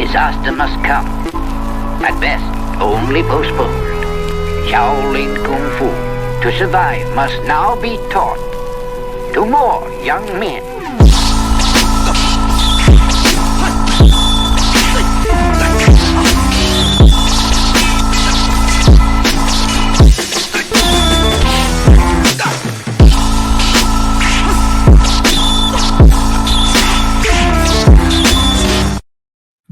disaster must come. At best, only postponed. Shaolin Kung Fu, to survive, must now be taught to more young men.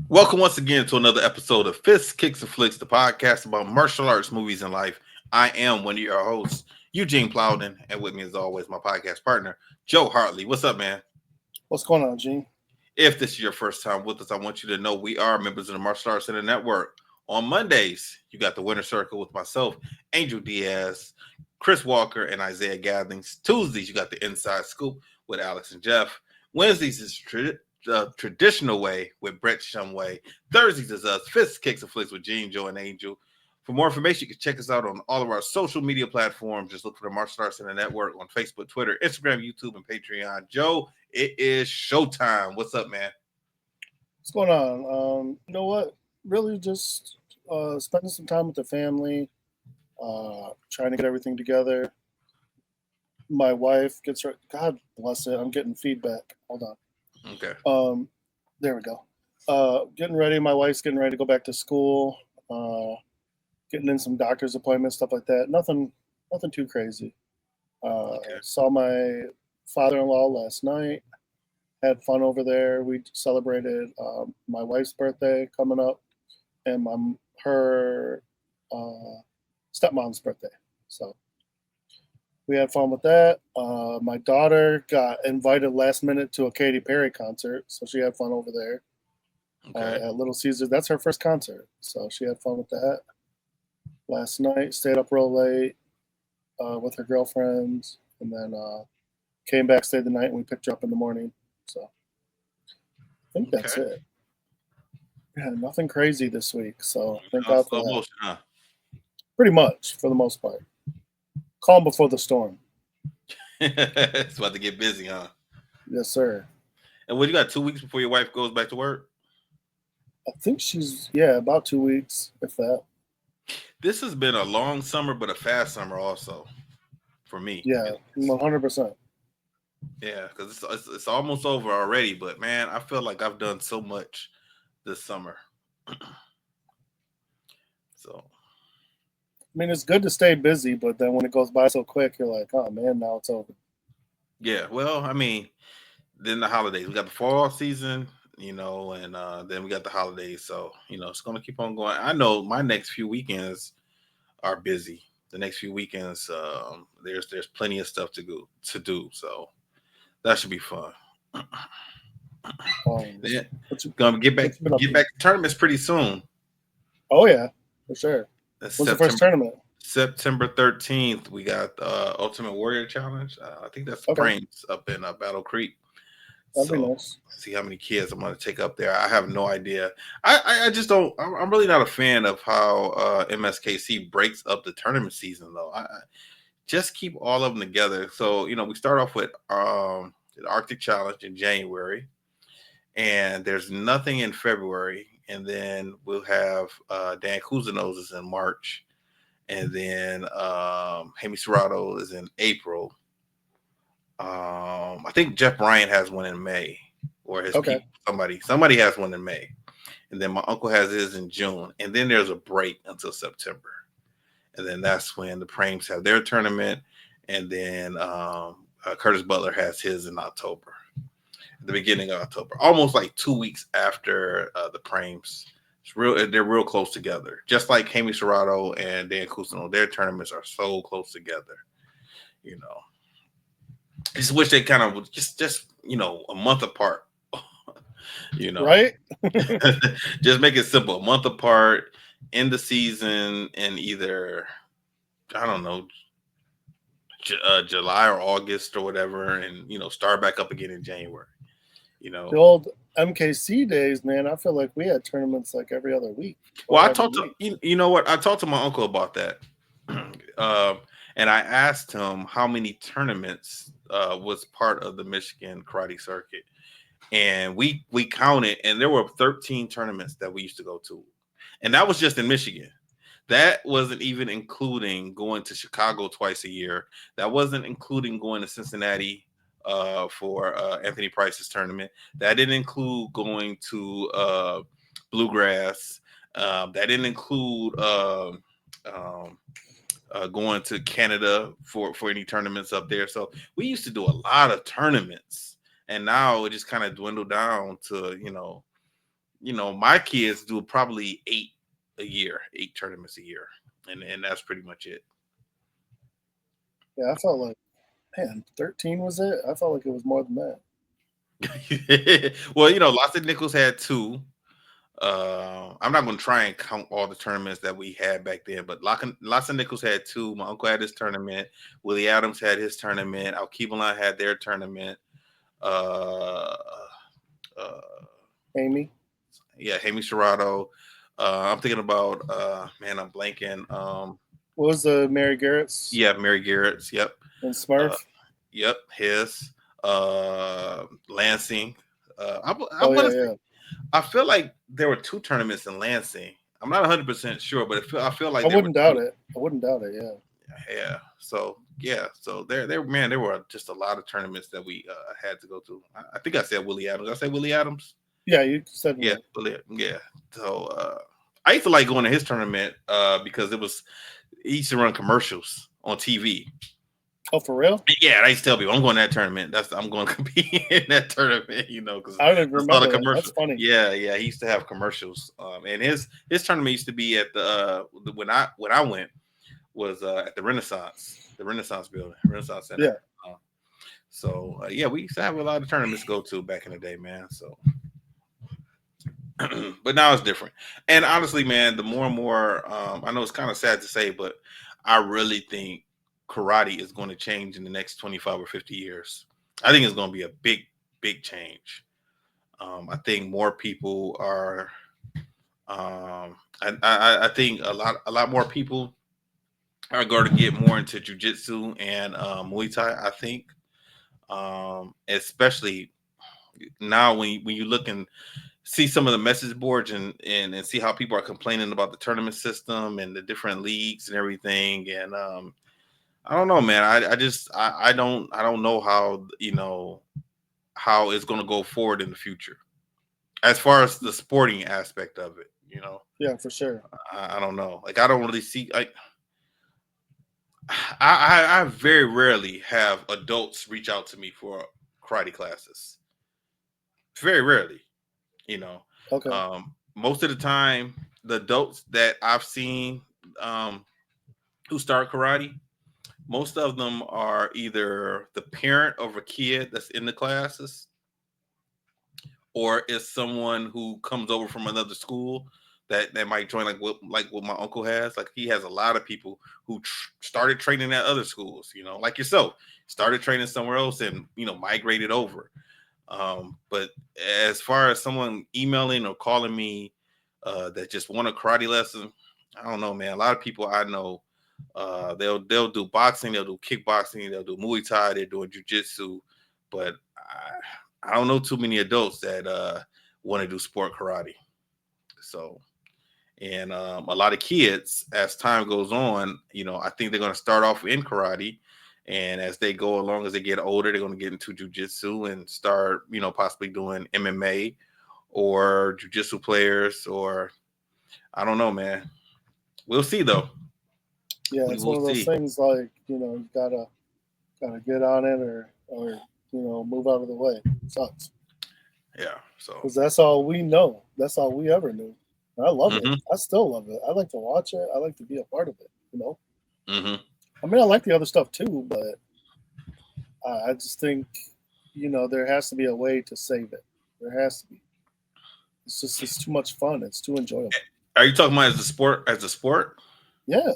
Welcome once again to another episode of Fists, Kicks, and Flicks, the podcast about martial arts, movies, and life. I am one of your hosts, Eugene Plowden, and with me as always, my podcast partner, Joe Hartley. What's up, man? What's going on, Gene? If this is your first time with us, I want you to know we are members of the Martial Arts Center Network. On Mondays, you got the Winner Circle with myself, Angel Diaz, Chris Walker, and Isaiah Gatherings. Tuesdays, you got the Inside Scoop with Alex and Jeff. Wednesdays is traditional way with Brett Shumway. Thursdays is us, Fists, Kicks, and Flicks with Gene, Joe, and Angel. For more information, you can check us out on all of our social media platforms. Just look for the Martial Arts Center Network on Facebook, Twitter, Instagram, YouTube, and Patreon. Joe, it is showtime. What's up, man? What's going on? You know what? Really just spending some time with the family, trying to get everything together. My wife gets her, God bless it, I'm getting feedback. Hold on. Okay. There we go. Getting ready. My wife's getting ready to go back to school. Getting in some doctor's appointments, stuff like that. Nothing too crazy. Saw my father-in-law last night. Had fun over there. We celebrated my wife's birthday coming up, and her stepmom's birthday. So we had fun with that. My daughter got invited last minute to a Katy Perry concert, so she had fun over there at Little Caesars. That's her first concert, so she had fun with that. Last night, stayed up real late with her girlfriends, and then came back, stayed the night, and we picked her up in the morning. So I think that's it. Yeah, nothing crazy this week, so thank God for that. Pretty much, for the most part. Calm before the storm. It's about to get busy, huh? Yes, sir. And what, you got 2 weeks before your wife goes back to work? I think she's, about 2 weeks, if that. This has been a long summer, but a fast summer also for me. Yeah, 100%. Yeah, because it's almost over already. But, man, I feel like I've done so much this summer. So. I mean, it's good to stay busy, but then when it goes by so quick, you're like, oh, man, now it's over. Yeah, well, I mean, then the holidays. We got the fall season, and then we got the holidays. So, it's going to keep on going. I know my next few weekends are busy. The next few weekends, there's plenty of stuff to do. So that should be fun. Gonna get back to tournaments pretty soon. Oh, yeah, for sure. What's the first tournament? September 13th, we got Ultimate Warrior Challenge. I think that's the Brains up in Battle Creek. That'd be nice. See how many kids I'm going to take up there. I have no idea. I just don't. I'm really not a fan of how MSKC breaks up the tournament season, though. I just keep all of them together. So we start off with the Arctic Challenge in January, and there's nothing in February. And then we'll have Dan Cousineau's is in March. And then Jaime Serrato is in April. I think Jeff Bryant has one in May. Or his people, somebody has one in May. And then my uncle has his in June. And then there's a break until September. And then that's when the Prames have their tournament. And then Curtis Butler has his in October. The beginning of October, almost like 2 weeks after the Prames. They're real close together. Just like Jaime Serrato and Dan Cousineau, their tournaments are so close together. Just wish they kind of just a month apart. Right? Just make it simple. A month apart in the season, and either July or August or whatever, and start back up again in January. The old MKC days, man, I feel like we had tournaments like every other week. Well, I talked to I talked to my uncle about that. And I asked him how many tournaments was part of the Michigan karate circuit. and we counted, and there were 13 tournaments that we used to go to, and that was just in Michigan. That wasn't even including going to Chicago twice a year. That wasn't including going to Cincinnati for Anthony Price's tournament. That didn't include going to Bluegrass. That didn't include going to Canada for any tournaments up there. So we used to do a lot of tournaments, and now it just kind of dwindled down to my kids do probably 8 tournaments a year, and that's pretty much it. Yeah, I felt like, man, 13 was it? I felt like it was more than that. Well, Lots of Nichols had 2. I'm not going to try and count all the tournaments that we had back then, but Lots of Nichols had 2. My uncle had his tournament. Willie Adams had his tournament. Alkebulan had their tournament. Amy. Yeah, Amy Serrato. I'm thinking about I'm blanking. What was the Mary Garrett's? Yeah, Mary Garrett's. Yep. And Smurf. Yep, his. Lansing. I feel like there were 2 tournaments in Lansing. I'm not 100% sure, but I feel like I wouldn't doubt it. Yeah. Yeah. So there were just a lot of tournaments that we had to go to. I think I said Willie Adams. Did I say Willie Adams? Yeah, you said Willie. Yeah. So I used to like going to his tournament because he used to run commercials on TV. Oh, for real? Yeah, I used to tell people I'm going to that tournament. I'm going to compete in that tournament, because I didn't remember that. That's funny. Yeah, he used to have commercials. And his tournament used to be at the when I went was at the Renaissance building, Renaissance Center. Yeah. We used to have a lot of tournaments to go to back in the day, man. So, but now it's different. And honestly, man, the more and more, I know it's kind of sad to say, but I really think karate is going to change in the next 25 or 50 years. I think it's going to be a big, big change. I think more people are. I think a lot more people are going to get more into jiu-jitsu and Muay Thai. I think, especially now when you look and see some of the message boards and see how people are complaining about the tournament system and the different leagues and everything. And I don't know, man. I don't know how it's going to go forward in the future as far as the sporting aspect of it. Yeah, for sure. I don't know. Like, I don't really see. I very rarely have adults reach out to me for karate classes. Very rarely, Okay. Most of the time, the adults that I've seen who start karate, most of them are either the parent of a kid that's in the classes, or it's someone who comes over from another school that might join, like what my uncle has. Like, he has a lot of people who started training at other schools, like yourself, started training somewhere else and migrated over. But as far as someone emailing or calling me that just want a karate lesson, I don't know, man. A lot of people I know, they'll do boxing, they'll do kickboxing, they'll do Muay Thai, they're doing jiu-jitsu, but I don't know too many adults that want to do sport karate. So, and a lot of kids, as time goes on, I think they're going to start off in karate, and as they go along, as they get older, they're going to get into jiu-jitsu and start, possibly doing MMA or jiu-jitsu players, or I don't know, man. We'll see, though. Yeah, it's one of those things, like, you gotta get on it or move out of the way. It sucks. Yeah, so because that's all we know. That's all we ever knew. And I love it. I still love it. I like to watch it. I like to be a part of it. I mean, I like the other stuff too, but I just think there has to be a way to save it. There has to be. It's too much fun. It's too enjoyable. Are you talking about as a sport? Yeah.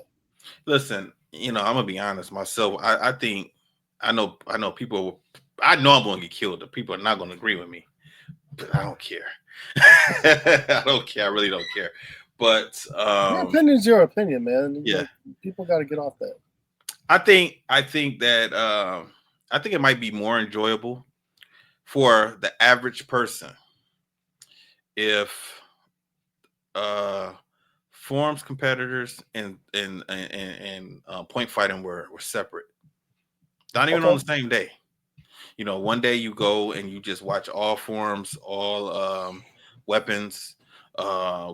Listen, I'm gonna be honest myself. I think I know people. I know I'm gonna get killed. The people are not gonna agree with me, but I don't care. I don't care. I really don't care. But your opinion's your opinion, man. Yeah, people got to get off that. I think that I think it might be more enjoyable for the average person, if forms competitors and point fighting were separate, not even on the same day. You know, one day you go and you just watch all forms, all weapons,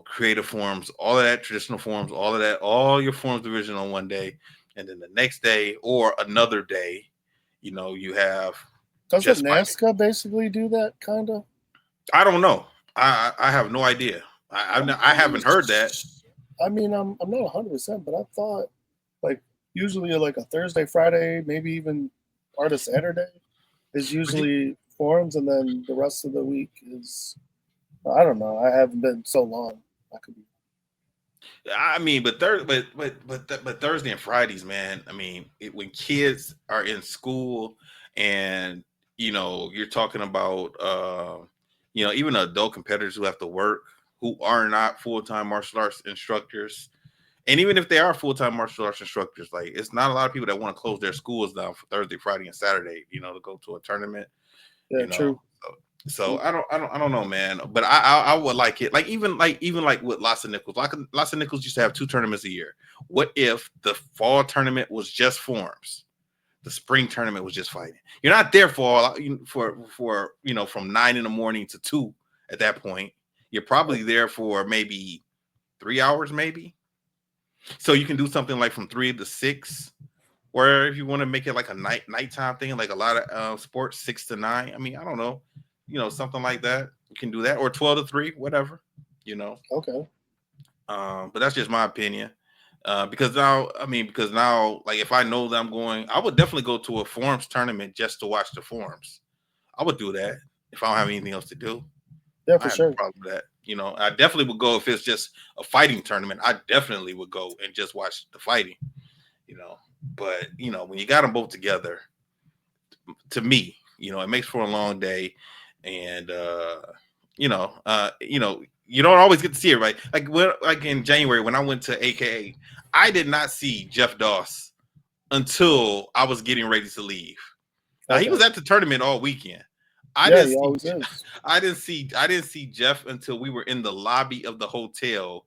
creative forms, all of that, traditional forms, all of that, all your forms division on one day, and then the next day or another day, you know, you have. Doesn't NASCAR basically do that kind of? I don't know. I have no idea. I haven't heard that. I mean, I'm not 100%, but I thought like usually like a Thursday, Friday, maybe even part of Saturday is usually forums, and then the rest of the week is, I don't know. I haven't been so long. I could be. I mean, but Thursday and Fridays, man. I mean, when kids are in school, and you know, you're talking about, you know, even adult competitors who have to work, who are not full-time martial arts instructors, and even if they are full-time martial arts instructors, like it's not a lot of people that want to close their schools down for Thursday, Friday, and Saturday, you know, to go to a tournament. Yeah, You know, true. so I don't know, man. But I would like it. Like even like with Lots of Nickels. Lots of Nickels used to have 2 tournaments a year. What if the fall tournament was just forms? The spring tournament was just fighting. You're not there for you know, from 9 in the morning to 2 at that point. You're probably there for maybe 3 hours, maybe. So you can do something like from 3 to 6. Or if you want to make it like a nighttime thing, like a lot of sports, 6 to 9. I mean, I don't know, you know, something like that. You can do that, or 12 to 3, whatever, you know. Okay. But that's just my opinion. Because now, like if I know that I'm going, I would definitely go to a forums tournament just to watch the forums. I would do that if I don't have anything else to do. Yeah, for sure. No problem with that. You know, I definitely would go if it's just a fighting tournament. I definitely would go and just watch the fighting. You know. But you know, when you got them both together, to me, you know, it makes for a long day, and you know, you don't always get to see it, right? Like in January when I went to AKA, I did not see Jeff Doss until I was getting ready to leave. Now, he was at the tournament all weekend. I didn't see Jeff until we were in the lobby of the hotel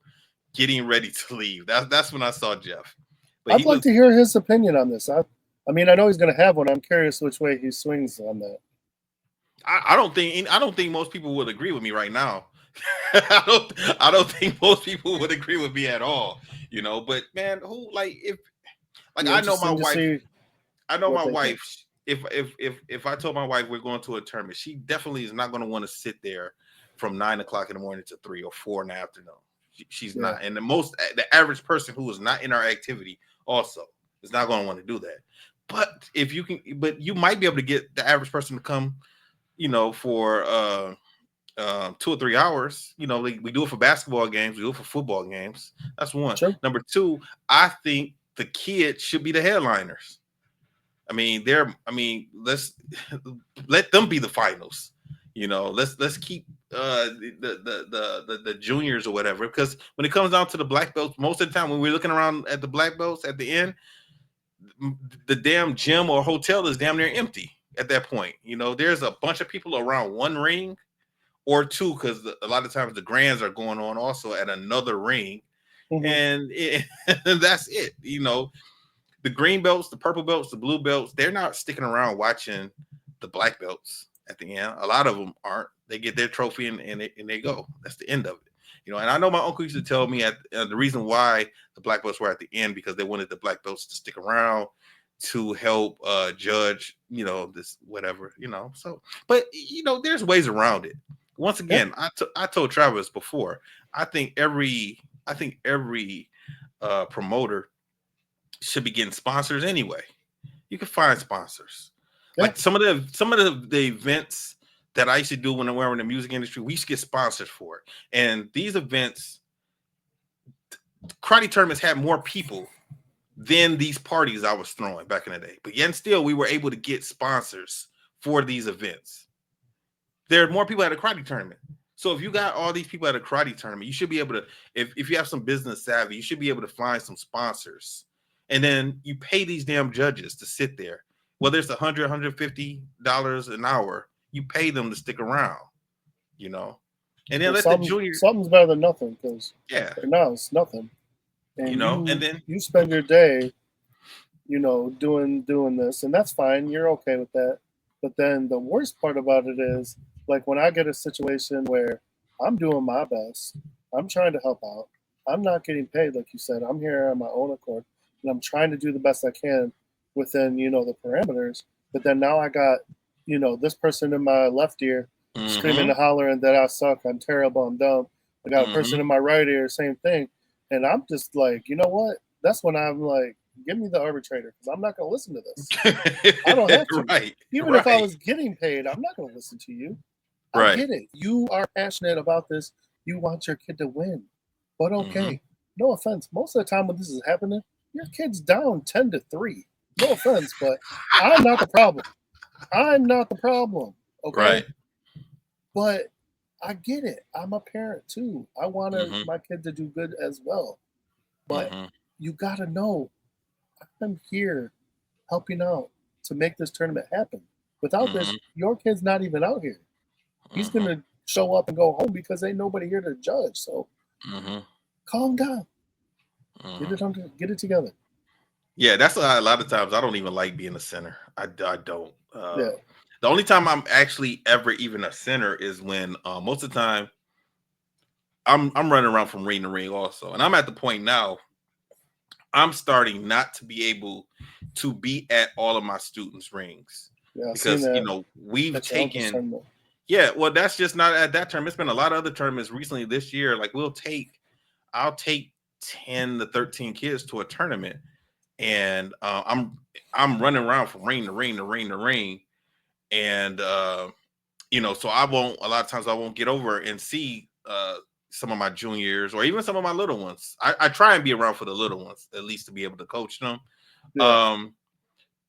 getting ready to leave. That's when I saw Jeff. But I'd like to hear his opinion on this. I mean, I know he's going to have one. I'm curious which way he swings on that. I don't think most people would agree with me right now. I don't think most people would agree with me at all. You know, but man, who like if like I know my wife. I know my wife. If I told my wife we're going to a tournament, she definitely is not going to want to sit there from 9 o'clock in the morning to 3 or 4 in the afternoon. She's not, and the average person who is not in our activity also is not going to want to do that. But if you can, but you might be able to get the average person to come, you know, for 2 or 3 hours. You know, we do it for basketball games, we do it for football games. That's one. Sure. Number 2, I think the kids should be the headliners. I mean, let's let them be the finals. You know, let's keep the juniors or whatever, because when it comes down to the black belts, most of the time when we're looking around at the black belts at the end, the damn gym or hotel is damn near empty at that point. You know, there's a bunch of people around one ring or two, because a lot of times the grands are going on also at another ring, and that's it. You know, the green belts, the purple belts, the blue belts, they're not sticking around watching the black belts at the end. A lot of them aren't. They get their trophy and they go. That's the end of it. You know, and I know my uncle used to tell me the reason why the black belts were at the end, because they wanted the black belts to stick around to help judge, you know, this whatever, you know. So, but you know, there's ways around it. Once again, I told Travis before, I think every promoter should be getting sponsors anyway. You can find sponsors. Yeah. Like some of the events that I used to do when I were in the music industry, we used to get sponsors for it. And these events, karate tournaments had more people than these parties I was throwing back in the day. But yet still, we were able to get sponsors for these events. There are more people at a karate tournament. So if you got all these people at a karate tournament, you should be able to, if you have some business savvy, you should be able to find some sponsors. And then you pay these damn judges to sit there. Whether it's $100, $150 an hour, you pay them to stick around, you know, and then Well, let the junior, something's better than nothing, because yeah, right now it's nothing. you And know, and then you spend your day, doing this, and that's fine. You're okay with that. But then the worst part about it is, like, when I get a situation where I'm doing my best, I'm trying to help out. I'm not getting paid, like you said. I'm here on my own accord, and I'm trying to do the best I can within, the parameters. But then now I got, this person in my left ear screaming mm-hmm, and hollering that I suck, I'm terrible, I'm dumb. I got a person mm-hmm. in my right ear, same thing. And I'm just like, you know what? That's when I'm like, give me the arbitrator, because I'm not going to listen to this. I don't have to. Right, Even if I right, was getting paid, I'm not going to listen to you. I right. get it. You are passionate about this. You want your kid to win. But Mm-hmm. okay, no offense. Most of the time when this is happening, your kid's down 10-3. No offense, but I'm not the problem. I'm not the problem. Okay? Right. But I get it. I'm a parent too. I wanted Mm-hmm. my kid to do good as well. But Mm-hmm. you got to know, I'm here helping out to make this tournament happen. Without Mm-hmm. this, your kid's not even out here. He's Mm-hmm. gonna show up and go home because ain't nobody here to judge. So Mm-hmm. calm down. Mm-hmm. Get it together. Yeah, that's a lot of times I don't even like being a center. I don't. Yeah. The only time I'm actually ever even a center is when most of the time I'm running around from ring to ring also, and I'm at the point now. I'm starting not to be able to be at all of my students' rings Yeah, I've seen because that we've at your uncle's taken. tournament. Yeah, well, that's just not at that term. It's been a lot of other tournaments recently this year. Like I'll take 10 to 13 kids to a tournament, and I'm running around from ring to ring to ring to ring, and so I won't. A lot of times I won't get over and see some of my juniors or even some of my little ones. I try and be around for the little ones at least to be able to coach them. Yeah. Um,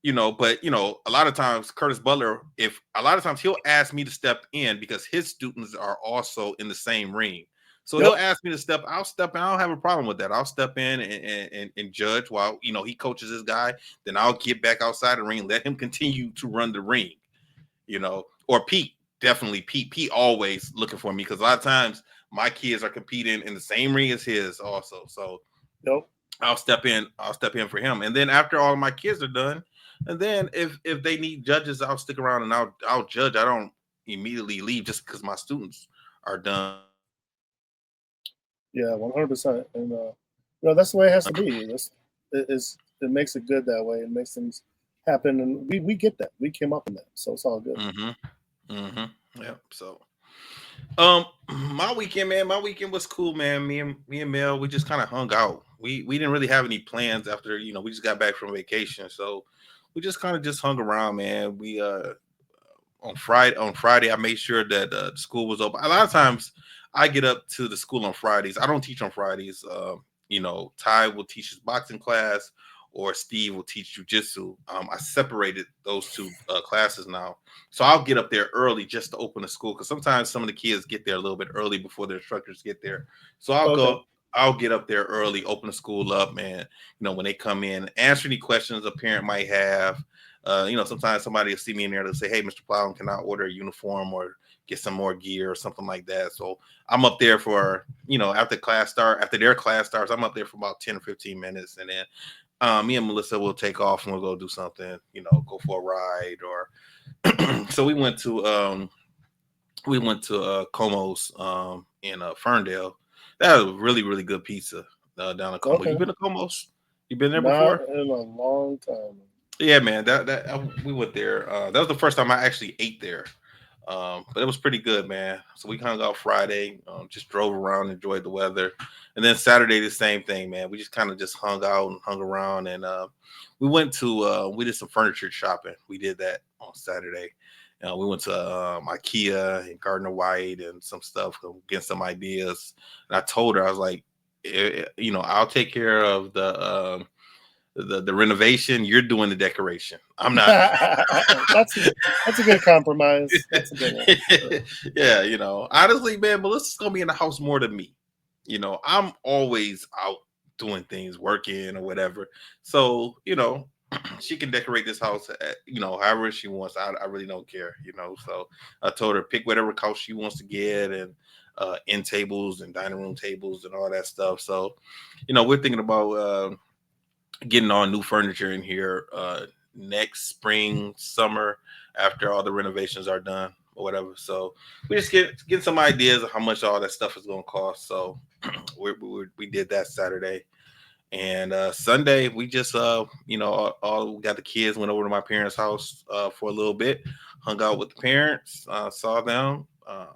but a lot of times Curtis Butler, if a lot of times he'll ask me to step in because his students are also in the same ring. So he'll Yep. ask me to step. I'll step in. I don't have a problem with that. I'll step in and judge while he coaches his guy. Then I'll get back outside the ring, let him continue to run the ring. Or Pete, definitely Pete. Pete always looking for me because a lot of times my kids are competing in the same ring as his also. So Yep. I'll step in. I'll step in for him. And then after all my kids are done, and then if they need judges, I'll stick around and I'll judge. I don't immediately leave just because my students are done. Yeah. 100%. And that's the way it has to be. It makes it good that way. It makes things happen, and we get that. We came up in that, so it's all good. Mm-hmm. Mm-hmm. Yeah. So my weekend, man, my weekend was cool, man. Me and Mel, we just kind of hung out. We didn't really have any plans after, we just got back from vacation. So we just kind of just hung around, man. We on Friday I made sure that the school was open. A lot of times I get up to the school on Fridays. I don't teach on Fridays. Ty will teach his boxing class or Steve will teach jujitsu. I separated those two classes now. So I'll get up there early just to open the school because sometimes some of the kids get there a little bit early before their instructors get there. So Okay. I'll get up there early, open the school up, man. When they come in, answer any questions a parent might have. Sometimes somebody will see me in there to say, "Hey, Mr. Plowden, can I order a uniform or get some more gear or something like that?" So I'm up there for, after their class starts, I'm up there for about 10 or 15 minutes. And then me and Melissa will take off and we'll go do something, go for a ride or so we went to Como's in Ferndale. That was really, really good pizza down at Como. You Okay. been to Como's? You been there Not before? in a long time. Yeah, man. We went there. That was the first time I actually ate there. But it was pretty good, man. So we hung out Friday, just drove around, enjoyed the weather, and then Saturday the same thing, man. We just kind of just hung out and hung around, and we did some furniture shopping. We did that on Saturday. We went to IKEA and Gardner White and some stuff, get some ideas. And I told her, I was like, I'll take care of the renovation. You're doing the decoration. I'm not. that's a good compromise. That's a good one. Sure. Yeah, honestly, man, Melissa's gonna be in the house more than me. I'm always out doing things, working or whatever. So, she can decorate this house, however she wants. I really don't care, So I told her pick whatever couch she wants to get, and end tables and dining room tables and all that stuff. So, we're thinking about getting all new furniture in here next spring, summer, after all the renovations are done or whatever. So we just get some ideas of how much all that stuff is going to cost. So we did that Saturday. And Sunday, we just, all we got the kids, went over to my parents' house for a little bit, hung out with the parents, saw them.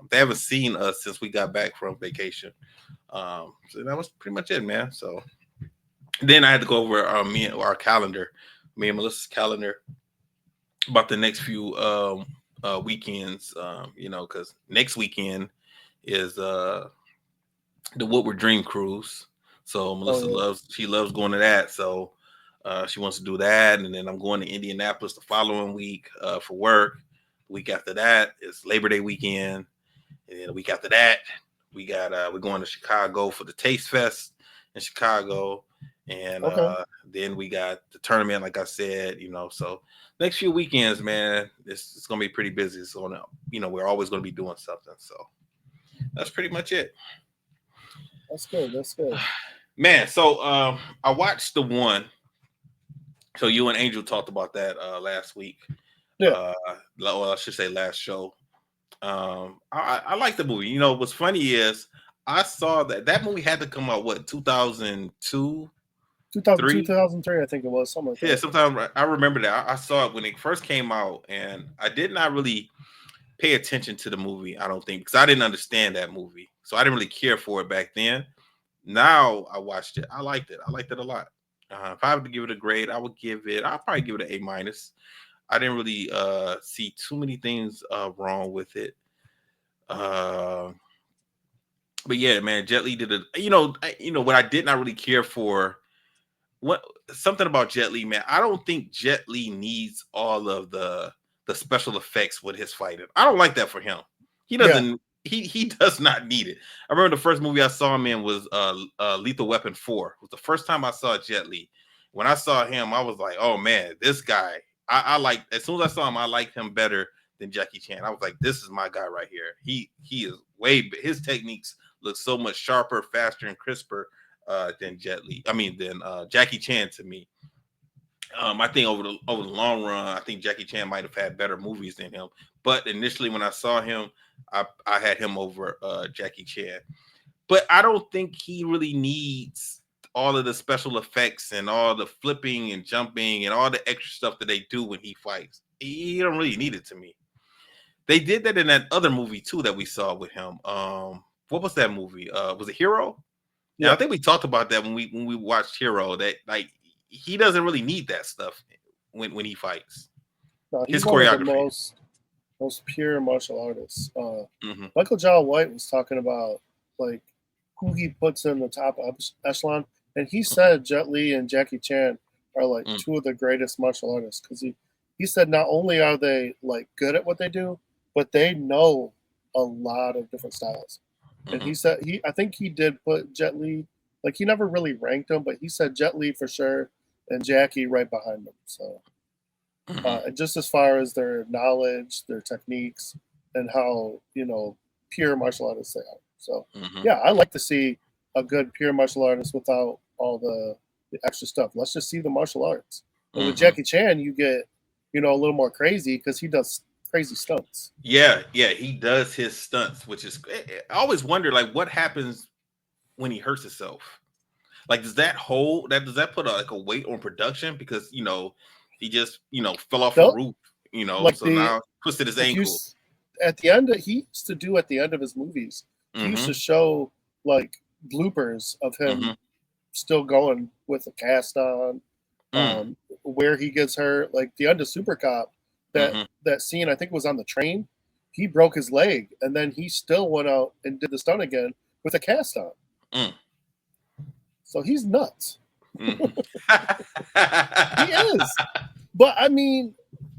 They haven't seen us since we got back from vacation. So that was pretty much it, man. So then I had to go over our calendar, me and Melissa's calendar, about the next few weekends, because next weekend is the Woodward Dream Cruise. So Melissa loves going to that. So she wants to do that. And then I'm going to Indianapolis the following week for work. The week after that is Labor Day weekend. And then the week after that, we're going to Chicago for the Taste Fest in Chicago. And then we got the tournament, like I said, so next few weekends, man, it's going to be pretty busy. So, we're always going to be doing something. So that's pretty much it. That's good. Man, so I watched the one. So you and Angel talked about that last week. Yeah. Well, I should say last show. I like the movie. What's funny is I saw that movie had to come out, 2002? 2003, I think it was, something like that. Yeah, sometime I remember that. I saw it when it first came out, and I did not really pay attention to the movie, I don't think, because I didn't understand that movie. So I didn't really care for it back then. Now I watched it. I liked it. I liked it a lot. If I had to give it a grade, I'll probably give it an A-. I didn't really see too many things wrong with it. But yeah, man, Jet Li did it. What I did not really care for, something about Jet Li, man. I don't think Jet Li needs all of the special effects with his fighting. I don't like that for him. He doesn't. Yeah. He does not need it. I remember the first movie I saw him in was Lethal Weapon 4. It was the first time I saw Jet Li. When I saw him, I was like, oh man, this guy. I like, as soon as I saw him, I liked him better than Jackie Chan. I was like, this is my guy right here. He is his techniques look so much sharper, faster, and crisper than Jet Li. Than Jackie Chan to me. I think over the long run, I think Jackie Chan might have had better movies than him. But initially, when I saw him, I had him over Jackie Chan. But I don't think he really needs all of the special effects and all the flipping and jumping and all the extra stuff that they do when he fights. He don't really need it to me. They did that in that other movie too that we saw with him. What was that movie? Was it Hero? Yeah, I think we talked about that when we watched Hero. That like he doesn't really need that stuff when he fights. No, he's his choreography. One of the most pure martial artists. Michael John White was talking about like who he puts in the top echelon, and he said Jet Li and Jackie Chan are like two of the greatest martial artists because he said not only are they like good at what they do, but they know a lot of different styles. And he said I think he did put Jet Li, like he never really ranked them, but he said Jet Li for sure and Jackie right behind them. So just as far as their knowledge, their techniques, and how pure martial artists they are. So yeah, I like to see a good pure martial artist without all the extra stuff. Let's just see the martial arts. And with Jackie Chan, you get a little more crazy because he does crazy stunts. Yeah, he does his stunts, which is I always wonder like what happens when he hurts himself. Like does that put a weight on production because he just fell off a roof, like so now twisted his ankle. At the end, he used to do at the end of his movies. He used to show like bloopers of him still going with a cast on, where he gets hurt. Like the end of Super Cop, that scene I think was on the train. He broke his leg, and then he still went out and did the stunt again with a cast on. So he's nuts. He is. But I mean,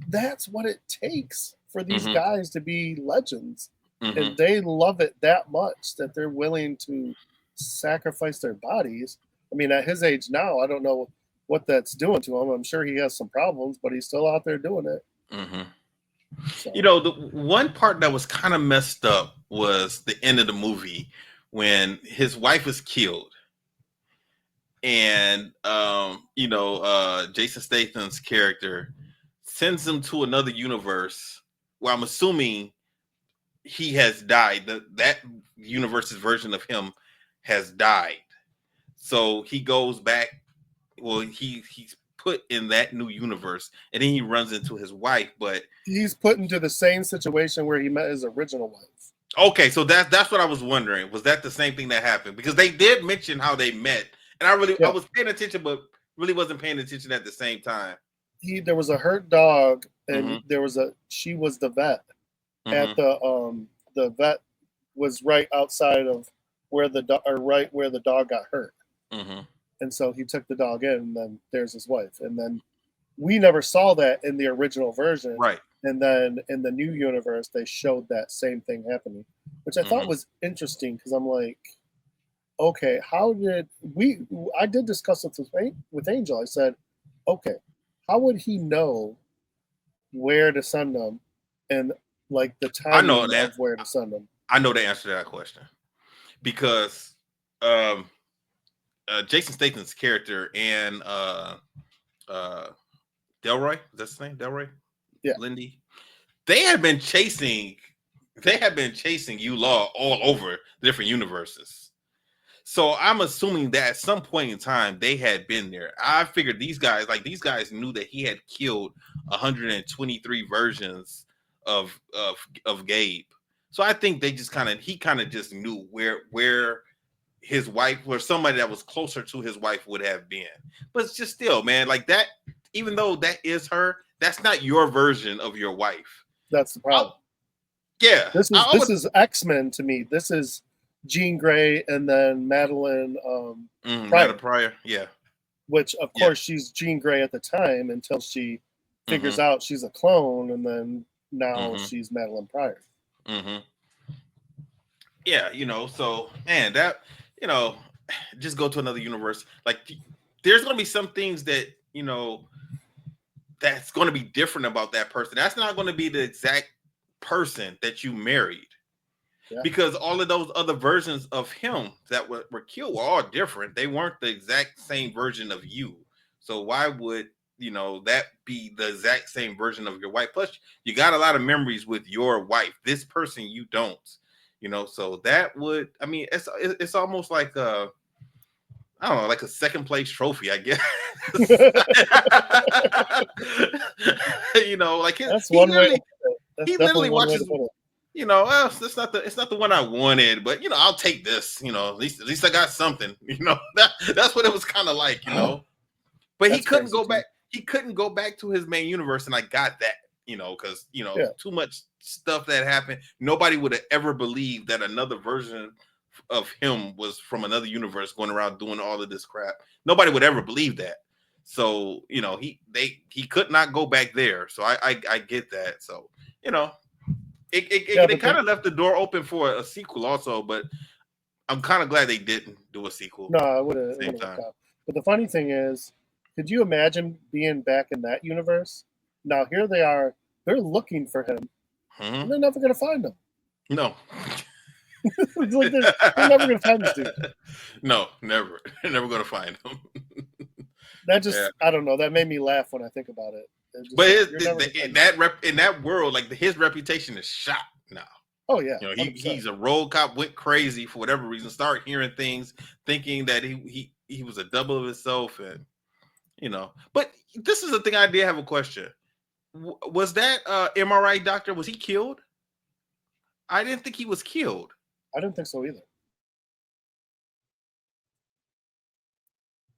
that's what it takes for these guys to be legends. And they love it that much that they're willing to sacrifice their bodies. I mean, at his age now, I don't know what that's doing to him. I'm sure he has some problems, but he's still out there doing it. Mm-hmm. So. You know, the one part that was kind of messed up was the end of the movie when his wife was killed. And Jason Statham's character sends him to another universe where I'm assuming he has died. That universe's version of him has died. So he goes back. Well, he's put in that new universe, and then he runs into his wife. But he's put into the same situation where he met his original wife. Okay, so that's what I was wondering. Was that the same thing that happened? Because they did mention how they met, and I was paying attention, but really wasn't paying attention at the same time. There was a hurt dog, and she was the vet. At the vet was right outside of where the dog got hurt. And so he took the dog in, and then there's his wife. And then we never saw that in the original version. Right. And then in the new universe, they showed that same thing happening, which I thought was interesting because I'm like, okay, how did I did discuss it with Angel. I said, okay, how would he know where to send them and like the timing of where to send them? I know the answer to that question because Jason Statham's character and Delroy, is that his name? Delroy? Yeah. Lindy. They had been chasing U-Law all over different universes. So I'm assuming that at some point in time they had been there. I figured these guys knew that he had killed 123 versions of Gabe. So I think they just he just knew where his wife or somebody that was closer to his wife would have been. But it's just still, man, like that, even though that is her, that's not your version of your wife. That's the problem. This is X-Men to me. This is Jean Grey and then Madeline Pryor. Yeah. Which of course she's Jean Grey at the time until she figures out she's a clone, and then now she's Madeline Pryor. Yeah, so man, that just go to another universe. Like there's gonna be some things that that's going to be different about that person. That's not going to be the exact person that you married, because all of those other versions of him that were killed were all different. They weren't the exact same version of you. So why would that be the exact same version of your wife? Plus, you got a lot of memories with your wife. This person you don't. So that would, I mean, it's almost like I don't know, like a second place trophy, I guess. Like that's one way. He literally watches. It's not the one I wanted, but I'll take this. At least I got something. That's what it was kind of like. But he couldn't go back. He couldn't go back to his main universe, and I got that. Because too much stuff that happened. Nobody would have ever believed that another version of him was from another universe going around doing all of this crap. Nobody would ever believe that. So he could not go back there. So I get that. So it kind of left the door open for a sequel also. But I'm kind of glad they didn't do a sequel. No, I would have. But the funny thing is, could you imagine being back in that universe? Now here they are. They're looking for him. And they're never going to find him. No. It's like they're never going to find this dude. No, never. They're never going to find him. That just, I don't know. That made me laugh when I think about it. But in that world, like his reputation is shot now. Oh yeah, he's a road cop, went crazy for whatever reason, started hearing things, thinking that he was a double of himself, and But this is the thing. I did have a question. Was that MRI doctor? Was he killed? I didn't think he was killed. I didn't think so either.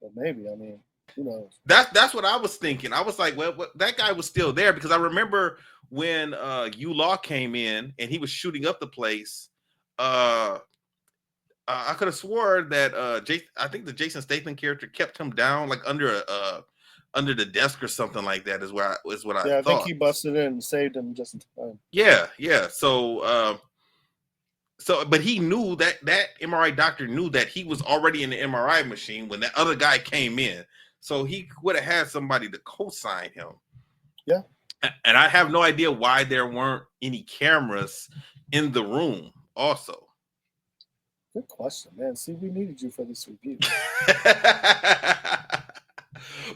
But maybe, I mean, who knows? That's what I was thinking. I was like, well, that guy was still there, because I remember when U-Law came in and he was shooting up the place. I could have swore that I think the Jason Statham character kept him down, like under the desk or something like that. Is what I thought. I think he busted in and saved him just in time. Yeah. So, but he knew that MRI doctor knew that he was already in the MRI machine when that other guy came in. So he would have had somebody to co-sign him. Yeah. And I have no idea why there weren't any cameras in the room also. Good question, man. See, we needed you for this review.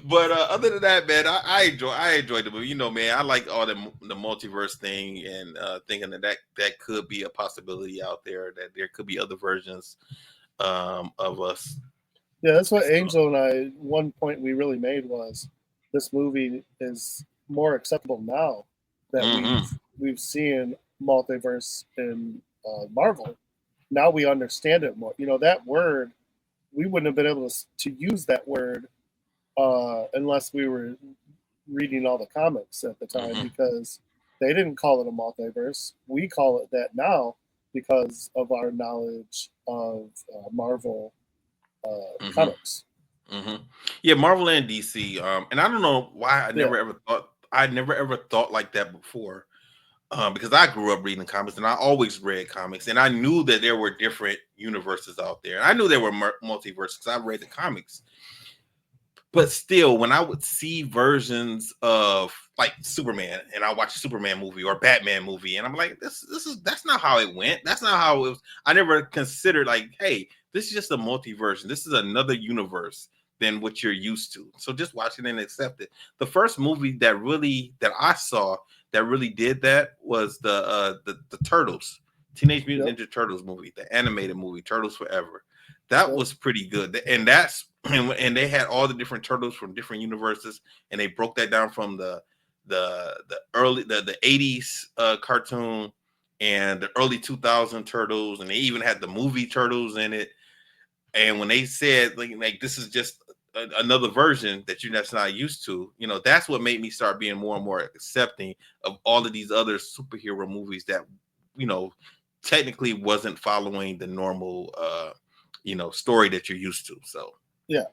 But other than that, man, I enjoyed the movie. You know, man, I like all the multiverse thing and thinking that could be a possibility out there, that there could be other versions of us. Yeah, that's what Angel and I, one point we really made was this movie is more acceptable now that we've seen multiverse in Marvel. Now we understand it more. You know, that word, we wouldn't have been able to use that word unless we were reading all the comics at the time, because they didn't call it a multiverse. We call it that now because of our knowledge of Marvel comics. Yeah, Marvel and DC. And I don't know why I never ever thought like that before. Because I grew up reading comics and I always read comics, and I knew that there were different universes out there. I knew there were multiverses because I read the comics. But still, when I would see versions of like Superman, and I watch a Superman movie or Batman movie, and I'm like, that's not how it went. That's not how it was. I never considered like, hey, this is just a multiverse. This is another universe than what you're used to. So just watch it and accept it. The first movie that I saw that really did that was the Turtles, Teenage Mutant Ninja Turtles movie, the animated movie, Turtles Forever. That was pretty good. And and they had all the different turtles from different universes, and they broke that down from the early the 80s cartoon and the early 2000 turtles, and they even had the movie Turtles in it. And when they said like this is just another version that's not used to, you know, that's what made me start being more and more accepting of all of these other superhero movies that, you know, technically wasn't following the normal you know, story that you're used to. So yeah,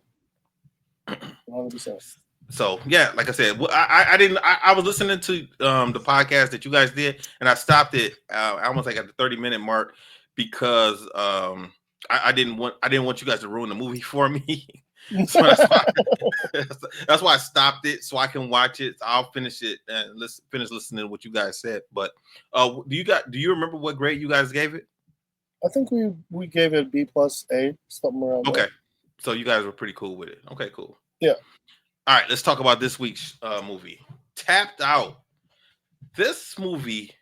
100%. So yeah, like I said, I was listening to the podcast that you guys did, and I stopped it almost like at the 30-minute mark because I didn't want you guys to ruin the movie for me. So that's why I stopped it, so I can watch it. I'll finish it and finish listening to what you guys said. But do you remember what grade you guys gave it? I think we gave it B plus A, something around there. Okay, so you guys were pretty cool with it. Okay, cool. Yeah. All right, let's talk about this week's movie, Tapped Out. This movie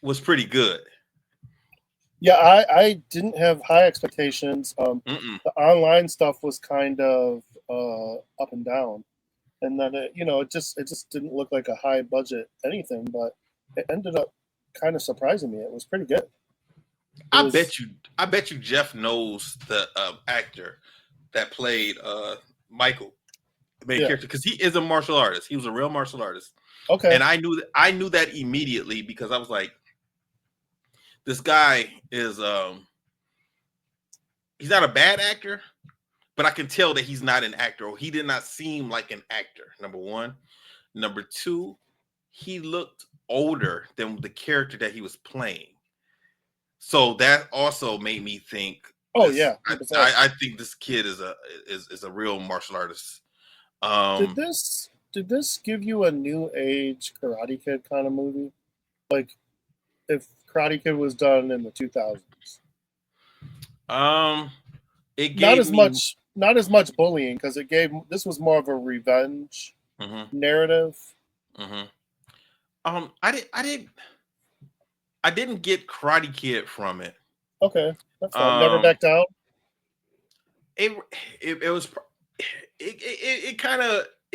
was pretty good. Yeah, I didn't have high expectations. The online stuff was kind of up and down, and then it just didn't look like a high budget anything, but it ended up kind of surprising me. It was pretty good. I bet you Jeff knows the actor that played Michael, the main character, because he is a martial artist. He was a real martial artist. Okay. And I knew that immediately because I was like, this guy is he's not a bad actor, but I can tell that he's not an actor, or he did not seem like an actor. Number one. Number two, he looked older than the character that he was playing. So that also made me think. Oh yeah, I think this kid is a real martial artist. Did this give you a new age Karate Kid kind of movie? Like if Karate Kid was done in the 2000s? It gave not as much bullying, because this was more of a revenge narrative. I didn't get Karate Kid from it. Okay, that's fine. Never Back Down. It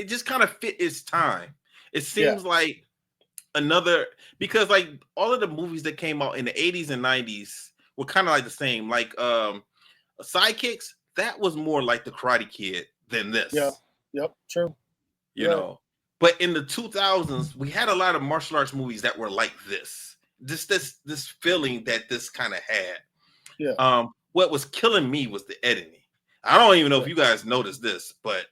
just kind of fit its time. It seems like another, because like all of the movies that came out in the 80s and 90s were kind of like the same. Like Sidekicks, that was more like the Karate Kid than this. Yeah. Yep. True. You know, but in the 2000s, we had a lot of martial arts movies that were like this. This feeling that this kind of had. Yeah. What was killing me was the editing. I don't even know if you guys noticed this, but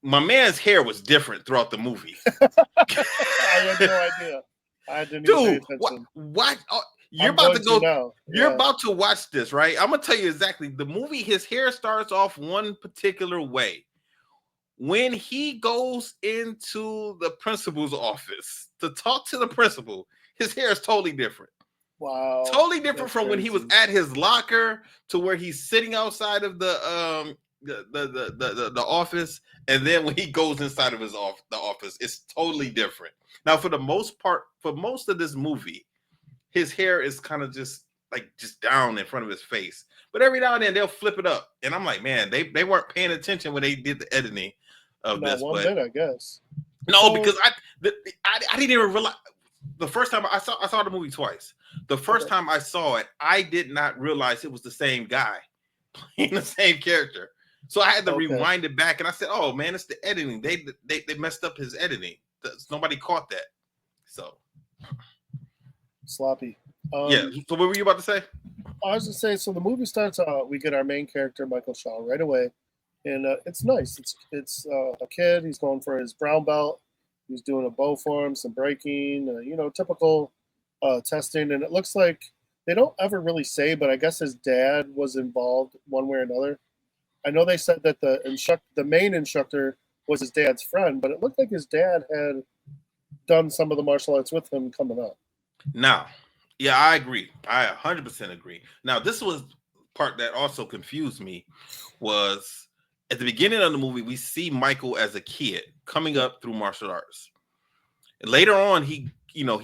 my man's hair was different throughout the movie. I had no idea. I didn't even pay attention. What? You're about to go now. You're about to watch this, right? I'm gonna tell you exactly. The movie, his hair starts off one particular way. when he goes into the principal's office to talk to the principal, his hair is totally different. Wow. Totally different from when he was at his locker to where he's sitting outside of the office, and then when he goes inside of the office, it's totally different. Now, for the most part, for most of this movie, his hair is kind of just down in front of his face. But every now and then they'll flip it up. And I'm like, man, they weren't paying attention when they did the editing of Not this. one bit, I guess. No, so, because I didn't even realize the first time I saw the movie twice. The first time I saw it, I did not realize it was the same guy playing the same character. So I had to rewind it back, and I said, "Oh man, it's the editing. They messed up his editing. Nobody caught that." So sloppy. Yeah. So what were you about to say? I was just saying. So the movie starts out. We get our main character, Michael Shaw, right away, and it's nice. It's a kid. He's going for his brown belt. He's doing a bow form, some breaking, typical testing. And it looks like they don't ever really say, but I guess his dad was involved one way or another. I know they said that the main instructor was his dad's friend, but it looked like his dad had done some of the martial arts with him coming up. Now, yeah, I agree. I 100% agree. Now, this was part that also confused me was at the beginning of the movie, we see Michael as a kid coming up through martial arts. And later on, he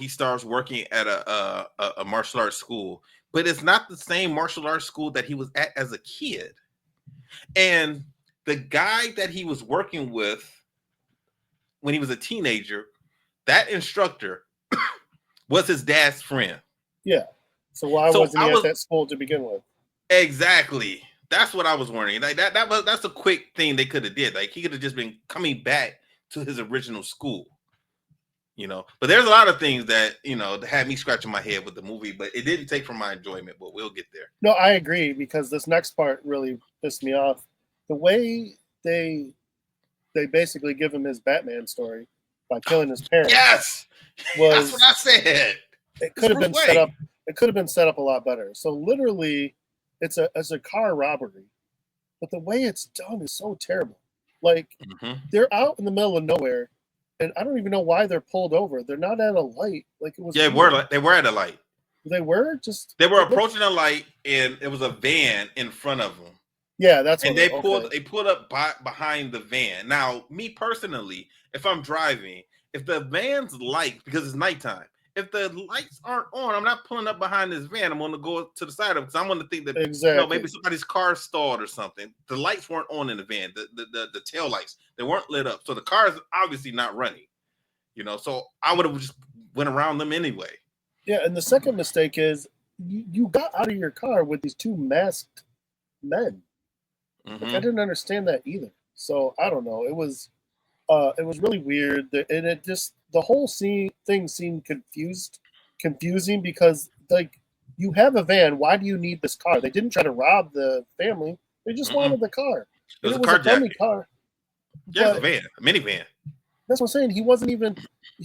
starts working at a martial arts school, but it's not the same martial arts school that he was at as a kid. And the guy that he was working with when he was a teenager, that instructor was his dad's friend. Yeah. So why wasn't he at that school to begin with? Exactly. That's what I was wondering. Like that's a quick thing they could have did. Like he could have just been coming back to his original school. But there's a lot of things that had me scratching my head with the movie, but it didn't take from my enjoyment. But we'll get there. No, I agree, because this next part really pissed me off. The way they basically give him his Batman story by killing his parents. Yes, that's what I said. It could have been set up. It could have been set up a lot better. So literally, it's a car robbery, but the way it's done is so terrible. Like they're out in the middle of nowhere. And I don't even know why they're pulled over. They're not at a light. Like it was. Yeah, they were at a light. They were They were approaching a light, and it was a van in front of them. Yeah, that's. And they pulled up behind the van. Now, me personally, if I'm driving, if the van's light because it's nighttime, if the lights aren't on, I'm not pulling up behind this van. I'm going to go to the side of it because I'm going to think that maybe somebody's car stalled or something. The lights weren't on in the van. The tail lights, they weren't lit up, so the car is obviously not running. So I would have just went around them anyway. Yeah, and the second mistake is you got out of your car with these two masked men. Like, I didn't understand that either. So I don't know. It was really weird, and it just the whole thing seemed confusing because like you have a van. Why do you need this car? They didn't try to rob the family. They just wanted the car. It was a carjacking car. Yeah, a minivan. That's what I'm saying. He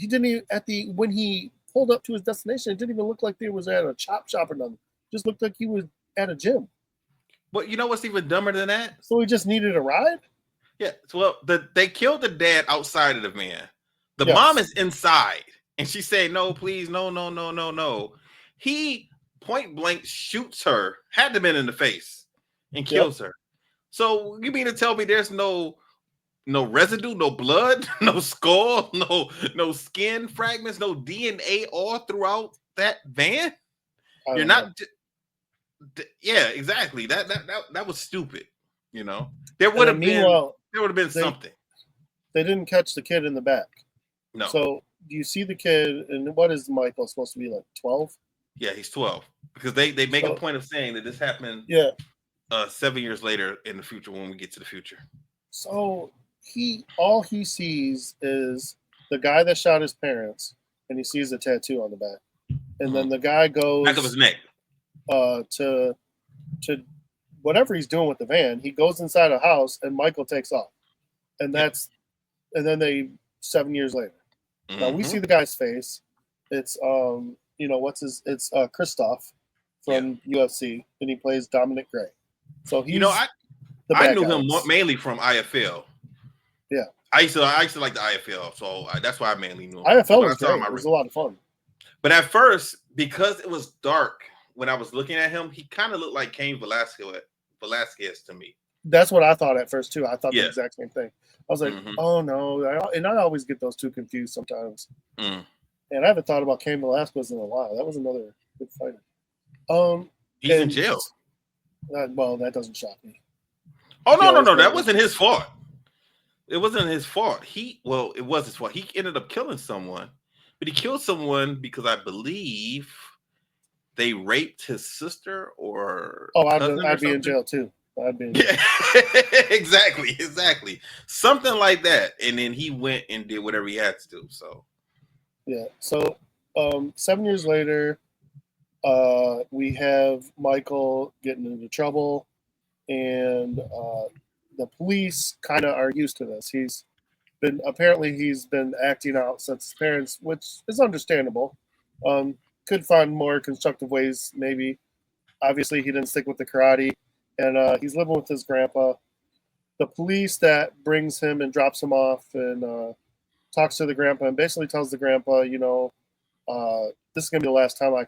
didn't even when he pulled up to his destination, it didn't even look like they was at a chop shop or nothing. It just looked like he was at a gym. Well, you know what's even dumber than that? So he just needed a ride? Yeah. Well, they killed the dad outside of the van. The mom is inside, and she's saying, "No, please, no, no, no, no, no." He point blank shoots her, had the man in the face, and kills her. So you mean to tell me there's no residue, no blood, no skull, no skin fragments, no DNA all throughout that van? You're not. Yeah, exactly. That was stupid. There would have been something. They didn't catch the kid in the back. No. So you see the kid, and what is Michael supposed to be, like 12? Yeah, he's 12 because they make a point of saying that this happened. 7 years later in the future when we get to the future. So all he sees is the guy that shot his parents, and he sees a tattoo on the back, and then the guy goes back of his neck to whatever he's doing with the van. He goes inside a house, and Michael takes off, and then they 7 years later. Now we see the guy's face. It's it's Christoph from UFC, and he plays Dominic Gray. So he's I knew him mainly from IFL. Yeah. I used to like the IFL, so that's why I mainly knew him. IFL When was great. It was a lot of fun. But at first, because it was dark, when I was looking at him, he kind of looked like Cain Velasquez to me. That's what I thought at first too. I thought Yeah. the exact same thing. I was like, oh no, and I always get those two confused sometimes. And I haven't thought about Cain Velasquez in a while. That was another good fighter. He's in jail. Well, that doesn't shock me. Oh no, that wasn't his fault. It wasn't his fault. It was his fault. He ended up killing someone, but he killed someone because I believe they raped his sister or I'd be in jail too. I'd be in jail. Exactly. Something like that. And then he went and did whatever he had to do. So yeah. So 7 years later, we have Michael getting into trouble, and the police kind of are used to this. He's been acting out since his parents, which is understandable. Could find more constructive ways, maybe. Obviously, he didn't stick with the karate, and he's living with his grandpa. The police that brings him and drops him off and talks to the grandpa and basically tells the grandpa, this is gonna be the last time I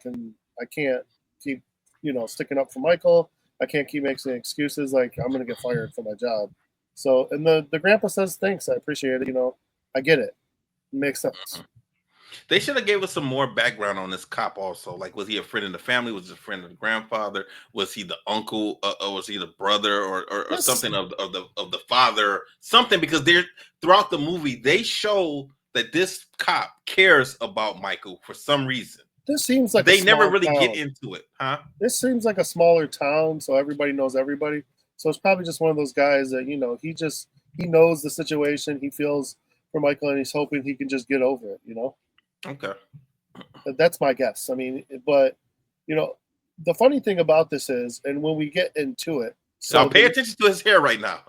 can't keep, sticking up for Michael. I can't keep making excuses. Like, I'm gonna get fired from my job. So, and the grandpa says, thanks, I appreciate it. I get it. It makes sense. They should have gave us some more background on this cop also. Like, was he a friend of the family? Was he a friend of the grandfather? Was he the uncle? Or was he the brother or something of the father? Something, because throughout the movie, they show that this cop cares about Michael for some reason. This seems like they never really get into it, huh? This seems like a smaller town, so everybody knows everybody. So it's probably just one of those guys that, he knows the situation. He feels for Michael, and he's hoping he can just get over it, Okay. That's my guess. I mean, but, the funny thing about this is, and when we get into it. So I'll pay attention to his hair right now.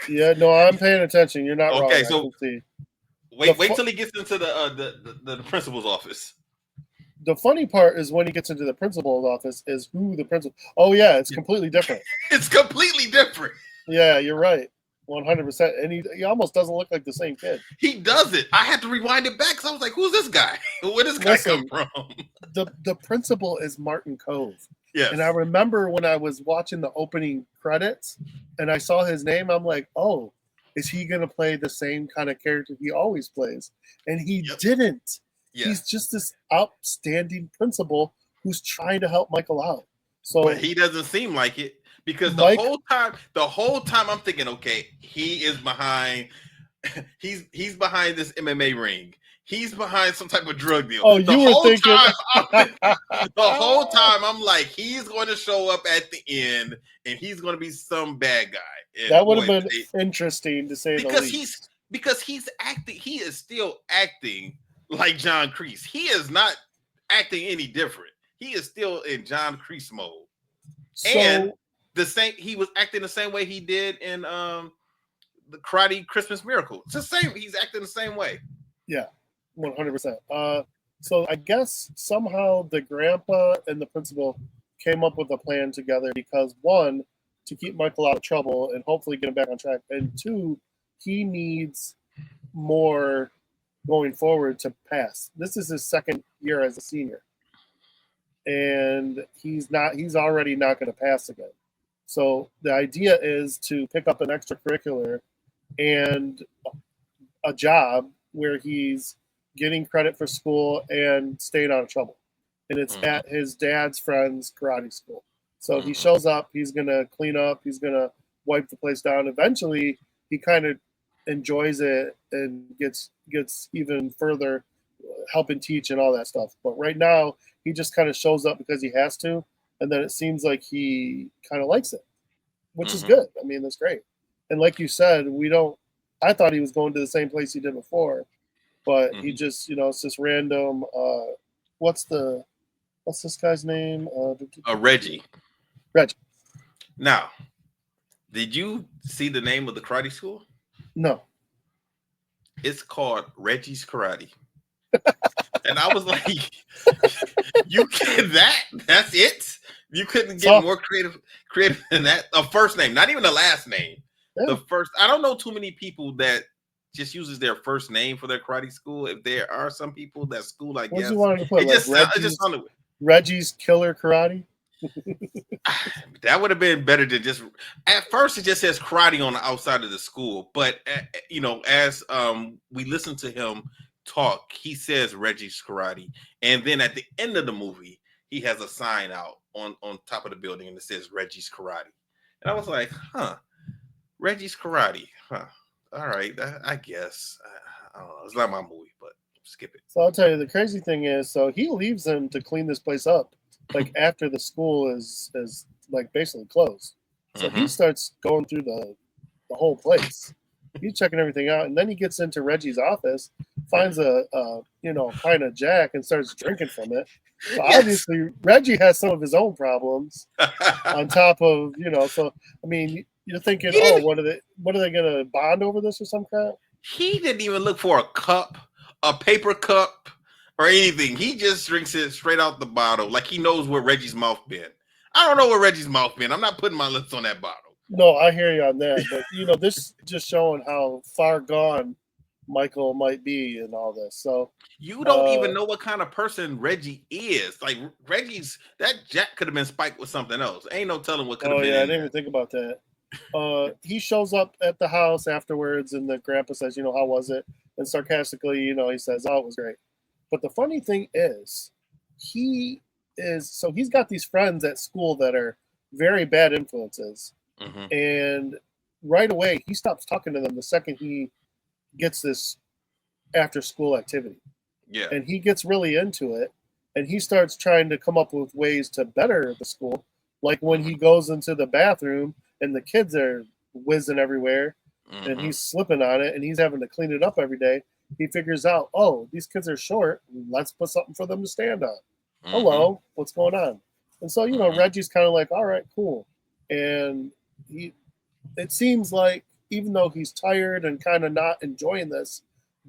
Yeah, no, I'm paying attention. You're not wrong. Okay, so wait till he gets into the principal's office. The funny part is when he gets into the principal's office is who the principal. Oh yeah, it's completely different. It's completely different. Yeah, you're right, 100%. And he almost doesn't look like the same kid. He doesn't. I had to rewind it back because I was like, "Who's this guy? Where does this guy come from?" The principal is Martin Cove. Yeah. And I remember when I was watching the opening credits and I saw his name, I'm like, oh, is he going to play the same kind of character he always plays? And he didn't. Yeah. He's just this outstanding principal who's trying to help Michael out. So, but he doesn't seem like it, because the whole time I'm thinking, okay, he is behind. He's behind this MMA ring. He's behind some type of drug deal. Oh, you were thinking. The whole time I'm like, he's going to show up at the end, and he's going to be some bad guy. And that would have been interesting to say the least. Because he's acting. He is still acting like John Kreese. He is not acting any different. He is still in John Kreese mode. And he was acting the same way he did in the Karate Christmas Miracle. It's the same. He's acting the same way. Yeah, 100%. So I guess somehow the grandpa and the principal came up with a plan together because, one, to keep Michael out of trouble and hopefully get him back on track, and two, he needs more going forward to pass. This is his second year as a senior, and he's already not going to pass again. So the idea is to pick up an extracurricular and a job where he's getting credit for school and staying out of trouble. And it's at his dad's friend's karate school. So he shows up, he's going to clean up, he's going to wipe the place down. Eventually, he kind of enjoys it and gets even further helping teach and all that stuff. But right now, he just kind of shows up because he has to. And then it seems like he kind of likes it, which is good. I mean, that's great. And like you said, I thought he was going to the same place he did before, but he just, it's this random, what's this guy's name? Reggie. Reggie. Now, did you see the name of the karate school? No. It's called Reggie's Karate. And I was like, you get that's it? You couldn't get more creative than that? A first name, not even a last name. Yeah. The first, I don't know too many people that just uses their first name for their karate school. If there are some people that school, I What's guess he wanted to put? it Like just sounded. Reggie's Killer Karate. That would have been better than just. At first, it just says karate on the outside of the school, but as we listen to him talk, he says Reggie's Karate, and then at the end of the movie, he has a sign out on top of the building, and it says Reggie's Karate, and I was like, huh, Reggie's Karate, huh? All right, I guess. I don't know. It's not my movie, but skip it. So I'll tell you, the crazy thing is, so he leaves them to clean this place up, like after the school is like basically closed. So he starts going through the whole place. He's checking everything out, and then he gets into Reggie's office, finds a pint of Jack, and starts drinking from it. So obviously Reggie has some of his own problems on top of So I mean, you're thinking, what are they gonna bond over this or some crap? He didn't even look for a cup, a paper cup, or anything. He just drinks it straight out the bottle, like he knows where Reggie's mouth been. I don't know where Reggie's mouth been. I'm not putting my lips on that bottle. No, I hear you on that, but this just showing how far gone Michael might be and all this. So you don't even know what kind of person Reggie is. Like Reggie's that Jack could have been spiked with something else. Ain't no telling what could have been. Oh yeah, I didn't even think about that. He shows up at the house afterwards, and the grandpa says, "How was it?" And sarcastically, he says, "Oh, it was great." But the funny thing is, he's got these friends at school that are very bad influences. And right away, he stops talking to them the second he gets this after school activity. Yeah. And he gets really into it, and he starts trying to come up with ways to better the school. Like when he goes into the bathroom and the kids are whizzing everywhere and he's slipping on it and he's having to clean it up every day. He figures out, these kids are short. Let's put something for them to stand on. Hello, what's going on? And so, Reggie's kind of like, all right, cool. And it seems like even though he's tired and kind of not enjoying this,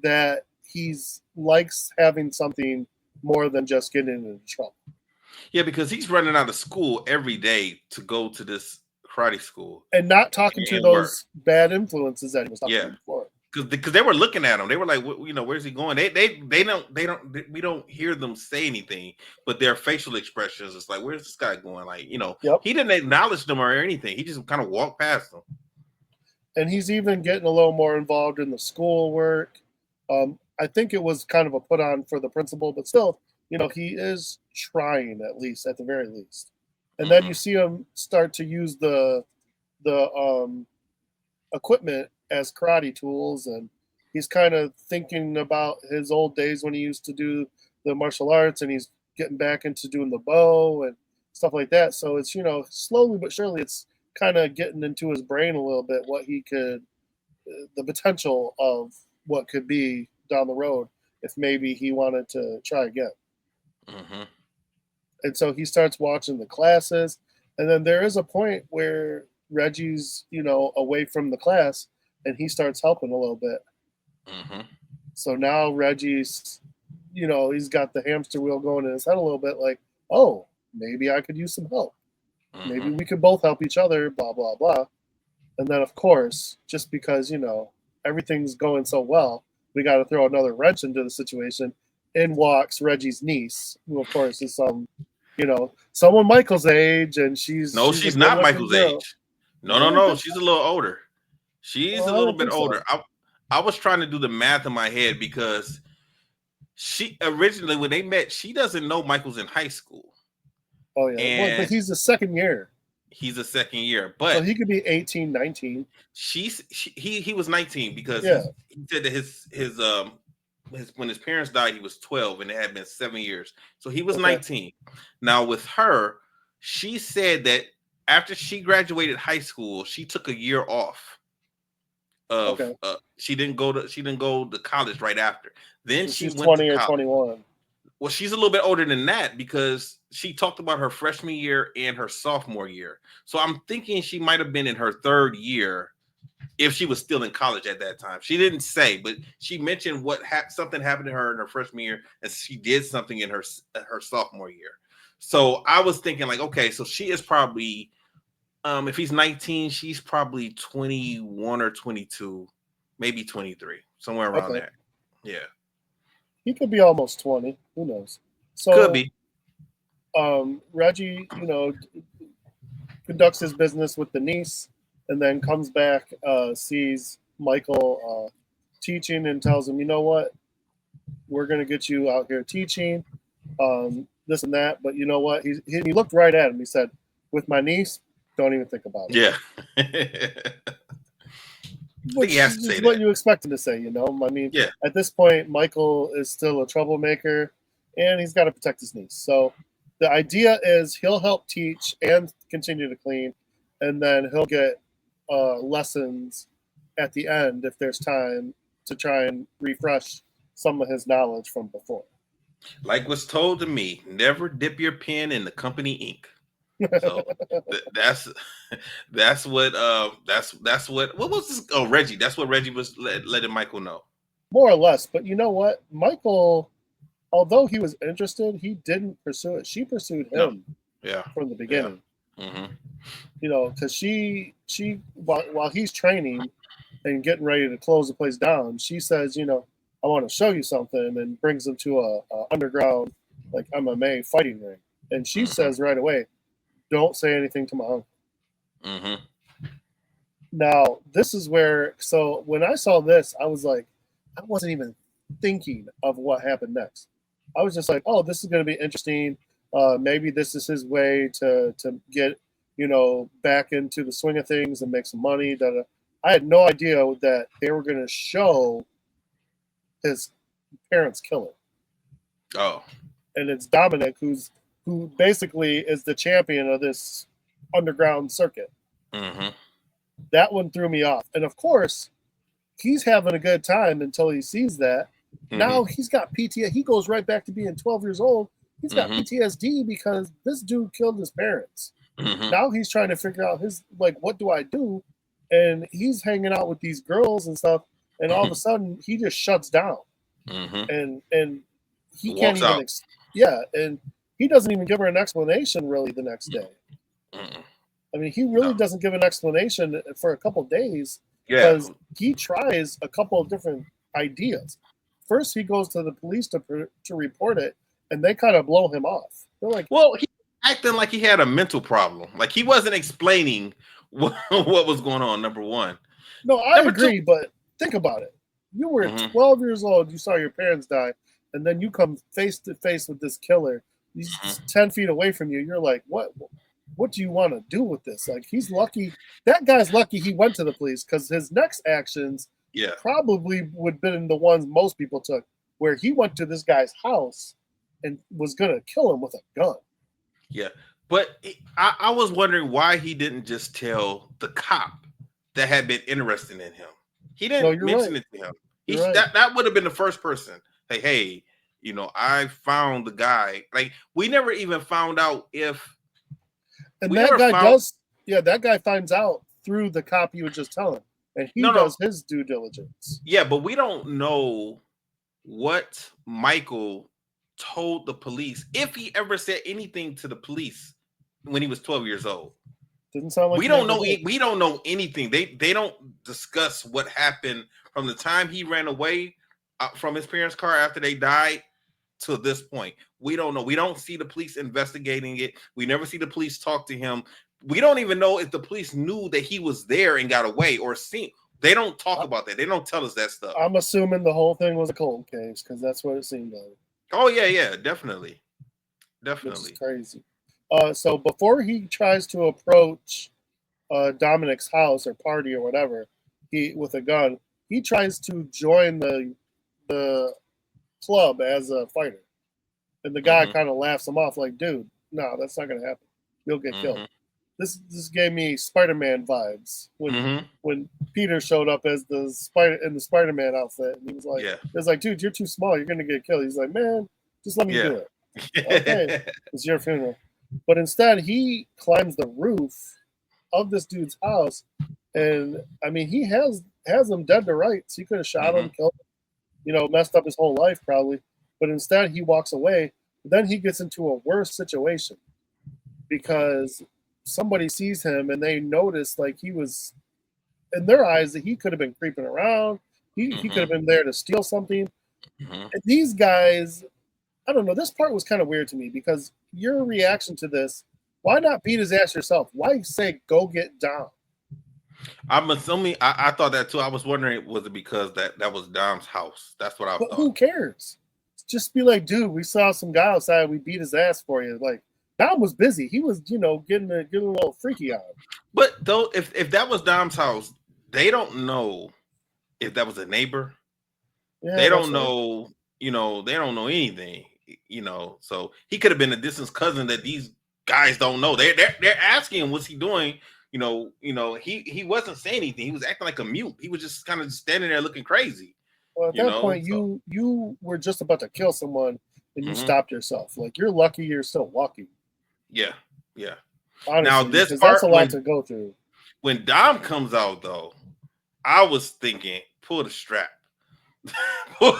that he's likes having something more than just getting into trouble. Yeah, because he's running out of school every day to go to this karate school and not talking to those bad influences that he was talking to before. Because they were looking at him, they were like, where's he going? We don't hear them say anything, but their facial expressions, it's like, where's this guy going? Like, he didn't acknowledge them or anything. He just kind of walked past them. And he's even getting a little more involved in the school work. I think it was kind of a put on for the principal, but still, he is trying at the very least. And then you see him start to use the equipment as karate tools, and he's kind of thinking about his old days when he used to do the martial arts, and he's getting back into doing the bow and stuff like that. So it's slowly but surely it's kind of getting into his brain a little bit what he could, the potential of what could be down the road if maybe he wanted to try again. And so he starts watching the classes, and then there is a point where Reggie's away from the class, and he starts helping a little bit. So now Reggie's, he's got the hamster wheel going in his head a little bit, like, oh, maybe I could use some help. Maybe we could both help each other, blah, blah, blah. And then, of course, just because, everything's going so well, we got to throw another wrench into the situation. In walks Reggie's niece, who, of course, is someone Michael's age, and she's not Michael's age. No. She's a little older. She's a little bit older. I was trying to do the math in my head because she originally, when they met, she doesn't know Michael's in high school. Oh yeah, but he's a second year. He's a second year, but he could be 18, 19. He was 19 because he said that when his parents died, he was 12, and it had been 7 years. So he was 19. Now with her, she said that after she graduated high school, she took a year off. She didn't go to college right after. Then she went 20 to or 21. Well, she's a little bit older than that because she talked about her freshman year and her sophomore year. So I'm thinking she might have been in her third year if she was still in college at that time. She didn't say, but she mentioned something happened to her in her freshman year, and she did something in her sophomore year. So I was thinking, like, okay, so she is probably, if he's 19, she's probably 21 or 22, maybe 23. somewhere around Okay. there. Yeah, He could be almost 20. Who knows? So could be. Reggie, conducts his business with the niece, and then comes back, sees Michael teaching, and tells him, you know what, we're going to get you out here teaching, this and that. But you know what? He looked right at him. He said, with my niece, don't even think about it. Yeah. Which he has to is say what that. you expect him to say, I mean, Yeah. at this point, Michael is still a troublemaker, and he's got to protect his niece. So the idea is he'll help teach and continue to clean, and then he'll get lessons at the end if there's time to try and refresh some of his knowledge from before. Like was told to me, never dip your pen in the company ink. So that's what what was this? Oh, Reggie. That's what Reggie was letting Michael know. More or less. But you know what? Michael, although he was interested, he didn't pursue it. She pursued him from the beginning. Yeah. Mm-hmm. Because she while he's training and getting ready to close the place down, she says, I want to show you something, and brings him to a underground like MMA fighting ring. And she says right away, don't say anything to my uncle. Mm-hmm. Now, this is where, so when I saw this, I was like, I wasn't even thinking of what happened next. I was just like, oh, this is going to be interesting. Maybe this is his way to get, back into the swing of things and make some money. I had no idea that they were going to show his parents kill him. Oh. And it's Dominic who basically is the champion of this underground circuit. Mm-hmm. That one threw me off. And of course, he's having a good time until he sees that. Mm-hmm. Now he's got PTSD. He goes right back to being 12 years old. He's got PTSD because this dude killed his parents. Mm-hmm. Now he's trying to figure out what do I do? And he's hanging out with these girls and stuff. And all of a sudden, he just shuts down. Mm-hmm. And he can't even. And he doesn't even give her an explanation really the next day. Mm-hmm. I mean, he really doesn't give an explanation for a couple of days because he tries a couple of different ideas. First, he goes to the police to report it, and they kind of blow him off. They're like, well, he acting like he had a mental problem. Like he wasn't explaining what was going on, number one. No, I agree, but think about it. You were 12 years old. You saw your parents die, and then you come face to face with this killer. He's 10 feet away from you. You're like, what do you want to do with this? Like, he's lucky. That guy's lucky he went to the police because his next actions probably would have been the ones most people took, where he went to this guy's house and was going to kill him with a gun. Yeah. But I was wondering why he didn't just tell the cop that had been interested in him. He didn't mention it to him. That would have been the first person. Hey, I found the guy. Like, we never even found out if. And that guy that guy finds out through the cop you were just telling. And he does his due diligence. Yeah, but we don't know what Michael told the police, if he ever said anything to the police when he was 12 years old. Didn't sound like we don't know anything. They don't discuss what happened from the time he ran away from his parents' car after they died to this point. We don't know. We don't see the police investigating it. We never see the police talk to him. We don't even know if the police knew that he was there and got away or seen. They don't talk about that. They don't tell us that stuff. I'm assuming the whole thing was a cold case because that's what it seemed like. Oh, yeah, definitely. Which is crazy. So before he tries to approach Dominic's house or party or whatever, with a gun, he tries to join the club as a fighter. And the guy kind of laughs him off like, dude, no, that's not going to happen. You'll get killed. This gave me Spider-Man vibes when Peter showed up as the Spider-Man outfit, and he was like, "It's like, dude, you're too small. You're gonna get killed." He's like, "Man, just let me do it." Okay, it's your funeral. But instead, he climbs the roof of this dude's house, and I mean, he has him dead to rights. He could have shot him, killed him, messed up his whole life probably. But instead, he walks away. Then he gets into a worse situation because somebody sees him and they notice, like, he was, in their eyes, that he could have been creeping around. He could have been there to steal something. Mm-hmm. And these guys, I don't know. This part was kind of weird to me because your reaction to this, why not beat his ass yourself? Why say go get Dom? I'm assuming I thought that too. I was wondering, was it because that was Dom's house? That's what I But thought. who cares? Just be like, dude, we saw some guy outside. We beat his ass for you. Like, Dom was busy. He was, getting a little freaky on him. But though, if that was Dom's house, they don't know if that was a neighbor. Yeah, They don't know, they don't know anything, So he could have been a distant cousin that these guys don't know. They're asking him, what's he doing? He wasn't saying anything. He was acting like a mute. He was just kind of standing there looking crazy. Well, at that point, you were just about to kill someone and you stopped yourself. Like, you're lucky you're still walking. Yeah. Honestly, now this part, that's a lot to go through. When Dom comes out, though, I was thinking, pull the strap. Pull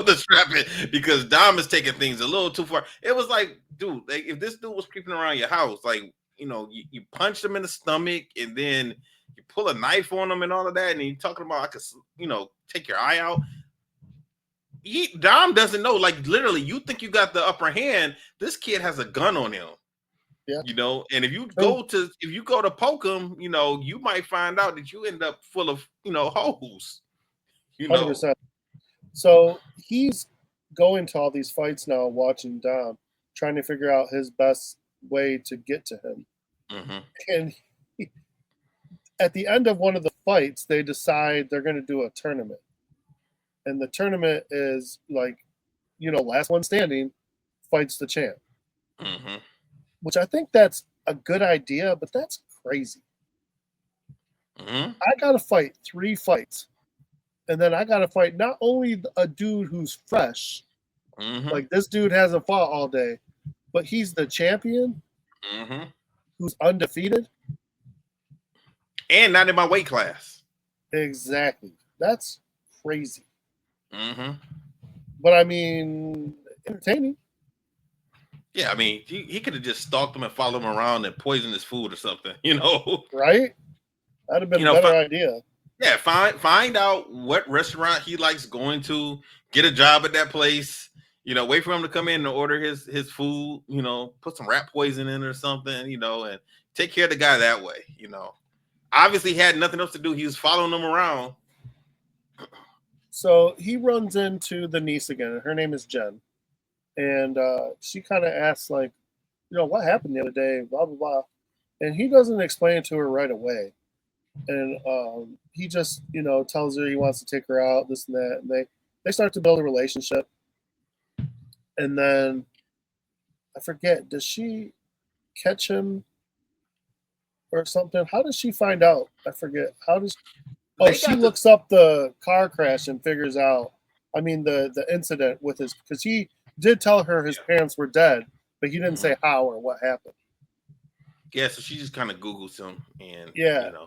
the strap in, because Dom is taking things a little too far. It was like, dude, if this dude was creeping around your house, like, you punch him in the stomach and then you pull a knife on him and all of that, and you're talking about, I could, take your eye out. Dom doesn't know. Like, literally, you think you got the upper hand. This kid has a gun on him. Yeah. And if you go to poke him, you might find out that you end up full of, holes. 100%. So he's going to all these fights now, watching Dom, trying to figure out his best way to get to him. Mm-hmm. And at the end of one of the fights, they decide they're going to do a tournament. And the tournament is like, last one standing fights the champ. Mm-hmm. Which I think that's a good idea, but that's crazy. Mm-hmm. I got to fight 3 fights. And then I got to fight not only a dude who's fresh, like this dude hasn't fought all day, but he's the champion who's undefeated. And not in my weight class. Exactly. That's crazy. Mm-hmm. But I mean, entertaining. Yeah, I mean, he could have just stalked him and followed him around and poisoned his food or something, Right? That'd have been a better idea. Yeah, find out what restaurant he likes going to, get a job at that place, wait for him to come in and order his food, put some rat poison in or something, and take care of the guy that way, Obviously, he had nothing else to do. He was following them around. So he runs into the niece again. Her name is Jen. And she kind of asks, like, what happened the other day, blah, blah, blah. And he doesn't explain it to her right away. And he just, tells her he wants to take her out, this and that. And they start to build a relationship. And then, I forget, does she catch him or something? How does she find out? I forget. She looks up the car crash and figures out, the incident with his, because he did tell her his parents were dead, but he didn't say how or what happened. Yeah, so she just kind of Googles him, and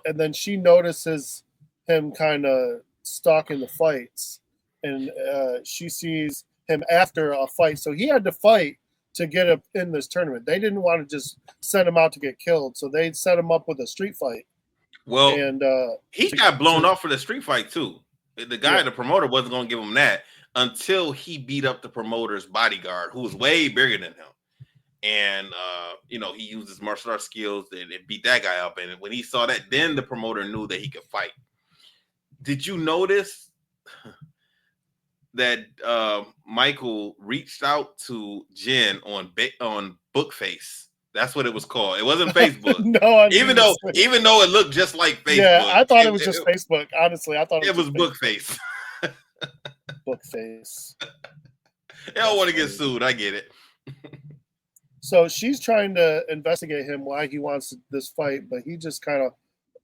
and then she notices him kind of stalking the fights, and she sees him after a fight. So he had to fight to get up in this tournament. They didn't want to just send him out to get killed, so they set him up with a street fight. Well, and he got blown off for the street fight too. The guy, the promoter, wasn't going to give him that until he beat up the promoter's bodyguard, who was way bigger than him. And, he used his martial arts skills and beat that guy up. And when he saw that, then the promoter knew that he could fight. Did you notice that Michael reached out to Jen on Bookface? That's what it was called. It wasn't Facebook. No, even though it looked just like Facebook. Yeah, I thought it was just Facebook. Honestly, I thought it was Bookface. Bookface. They don't want to get sued. I get it. So she's trying to investigate him why he wants this fight, but he just kind of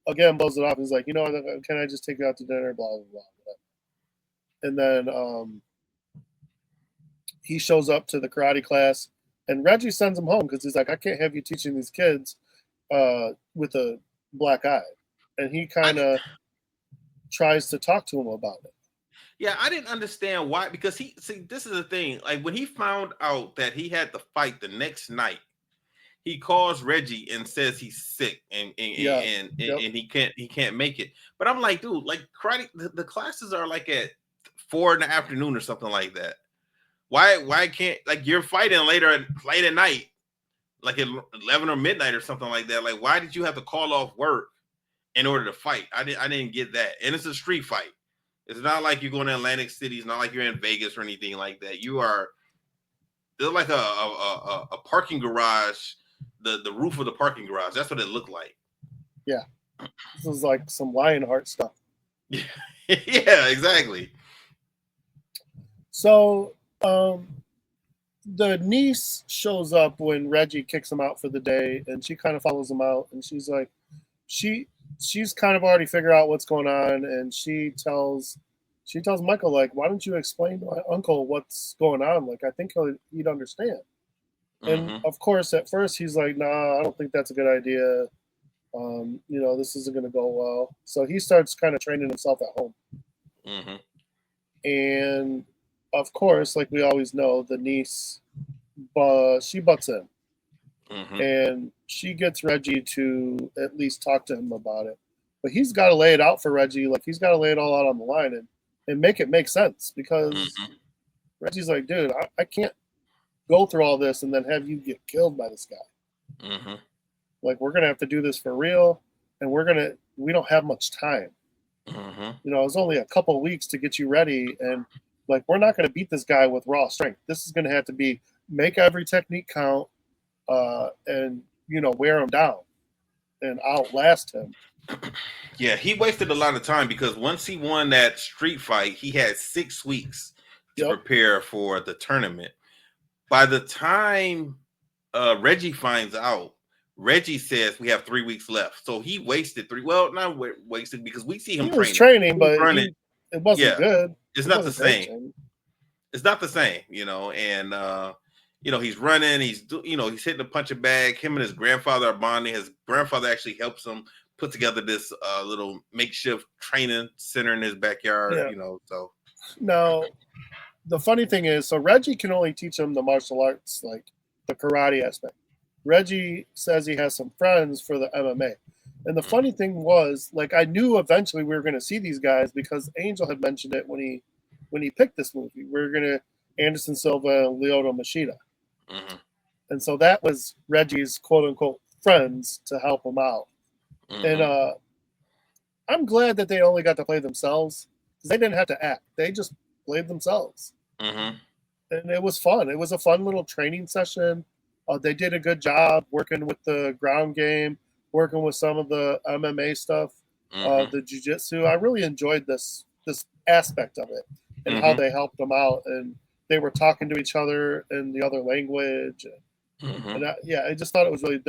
again blows it off. He's like, can I just take you out to dinner? Blah blah blah. And then he shows up to the karate class. And Reggie sends him home because he's like, I can't have you teaching these kids with a black eye. And he kind of tries to talk to him about it. Yeah, I didn't understand why. Because this is the thing. Like, when he found out that he had to fight the next night, he calls Reggie and says he's sick and he can't make it. But I'm like, dude, like karate, the classes are like at 4 in the afternoon or something like that. Why can't, like, you're fighting late at night, like at 11 or midnight or something like that? Like, why did you have to call off work in order to fight? I didn't get that. And it's a street fight. It's not like you're going to Atlantic City. It's not like you're in Vegas or anything like that. They're like a parking garage, the roof of the parking garage. That's what it looked like. Yeah. This is like some Lionheart stuff. Yeah, yeah, exactly. So the niece shows up when Reggie kicks him out for the day, and she kind of follows him out, and she's like, she's kind of already figured out what's going on, and she tells Michael, like, why don't you explain to my uncle what's going on? Like, I think he'd understand. And of course, at first he's like, nah, I don't think that's a good idea. This isn't going to go well. So he starts kind of training himself at home. And of course, like we always know, the niece, she butts in. And she gets Reggie to at least talk to him about it. But he's got to lay it out for Reggie. Like, he's got to lay it all out on the line and make it make sense, because Reggie's like, dude, I can't go through all this and then have you get killed by this guy. Like, we're going to have to do this for real, and we don't have much time. It's only a couple of weeks to get you ready, and like, we're not going to beat this guy with raw strength. This is going to have to be make every technique count, and wear him down and outlast him. Yeah, he wasted a lot of time, because once he won that street fight, he had 6 weeks to prepare for the tournament. By the time Reggie finds out, Reggie says we have 3 weeks left. So he wasted not wasted, because we see him training. Was training, but it wasn't good. It's not the same. It's not the same, and he's running, he's hitting a punching bag. Him and his grandfather are bonding. His grandfather actually helps him put together this little makeshift training center in his backyard, so. Now, the funny thing is, so Reggie can only teach him the martial arts, like the karate aspect. Reggie says he has some friends for the MMA. And the funny thing was, like, I knew eventually we were going to see these guys, because Angel had mentioned it when he picked this movie. We were going to Anderson Silva and Lyoto Machida. And so that was Reggie's quote-unquote friends to help him out. And I'm glad that they only got to play themselves, because they didn't have to act. They just played themselves. And it was fun. It was a fun little training session. They did a good job working with the ground game, working with some of the MMA stuff, the jiu-jitsu. I really enjoyed this aspect of it, and how they helped them out, and they were talking to each other in the other language. And I just thought it was really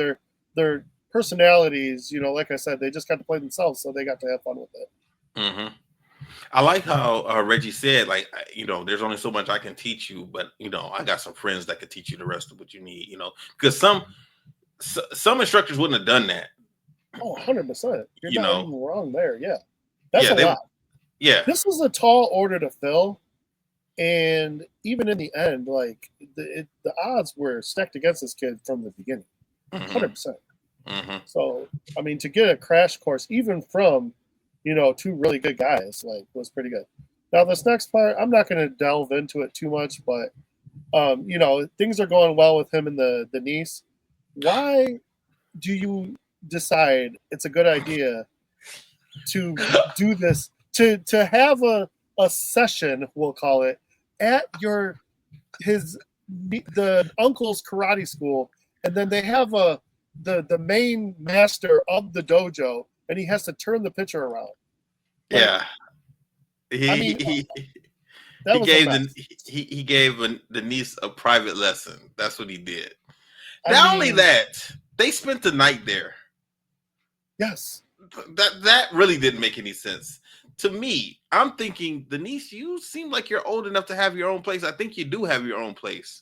their personalities, like I said, they just got to play themselves, so they got to have fun with it. I like how Reggie said, like, there's only so much I can teach you, but I got some friends that could teach you the rest of what you need, because some instructors wouldn't have done that. Oh, 100%. You're not even wrong there. Yeah. That's a lot. Yeah. This was a tall order to fill. And even in the end, like, the odds were stacked against this kid from the beginning. 100%. So, I mean, to get a crash course, even from, two really good guys, like, was pretty good. Now, this next part, I'm not going to delve into it too much, but, things are going well with him and the niece. Why do you decide it's a good idea to do this, to have a session, we'll call it, at the uncle's karate school, and then they have the main master of the dojo, and he has to turn the picture around. Yeah. He gave the niece a private lesson. That's what he did. Not only that, they spent the night there. Yes. That really didn't make any sense. To me, I'm thinking, Denise, you seem like you're old enough to have your own place. I think you do have your own place.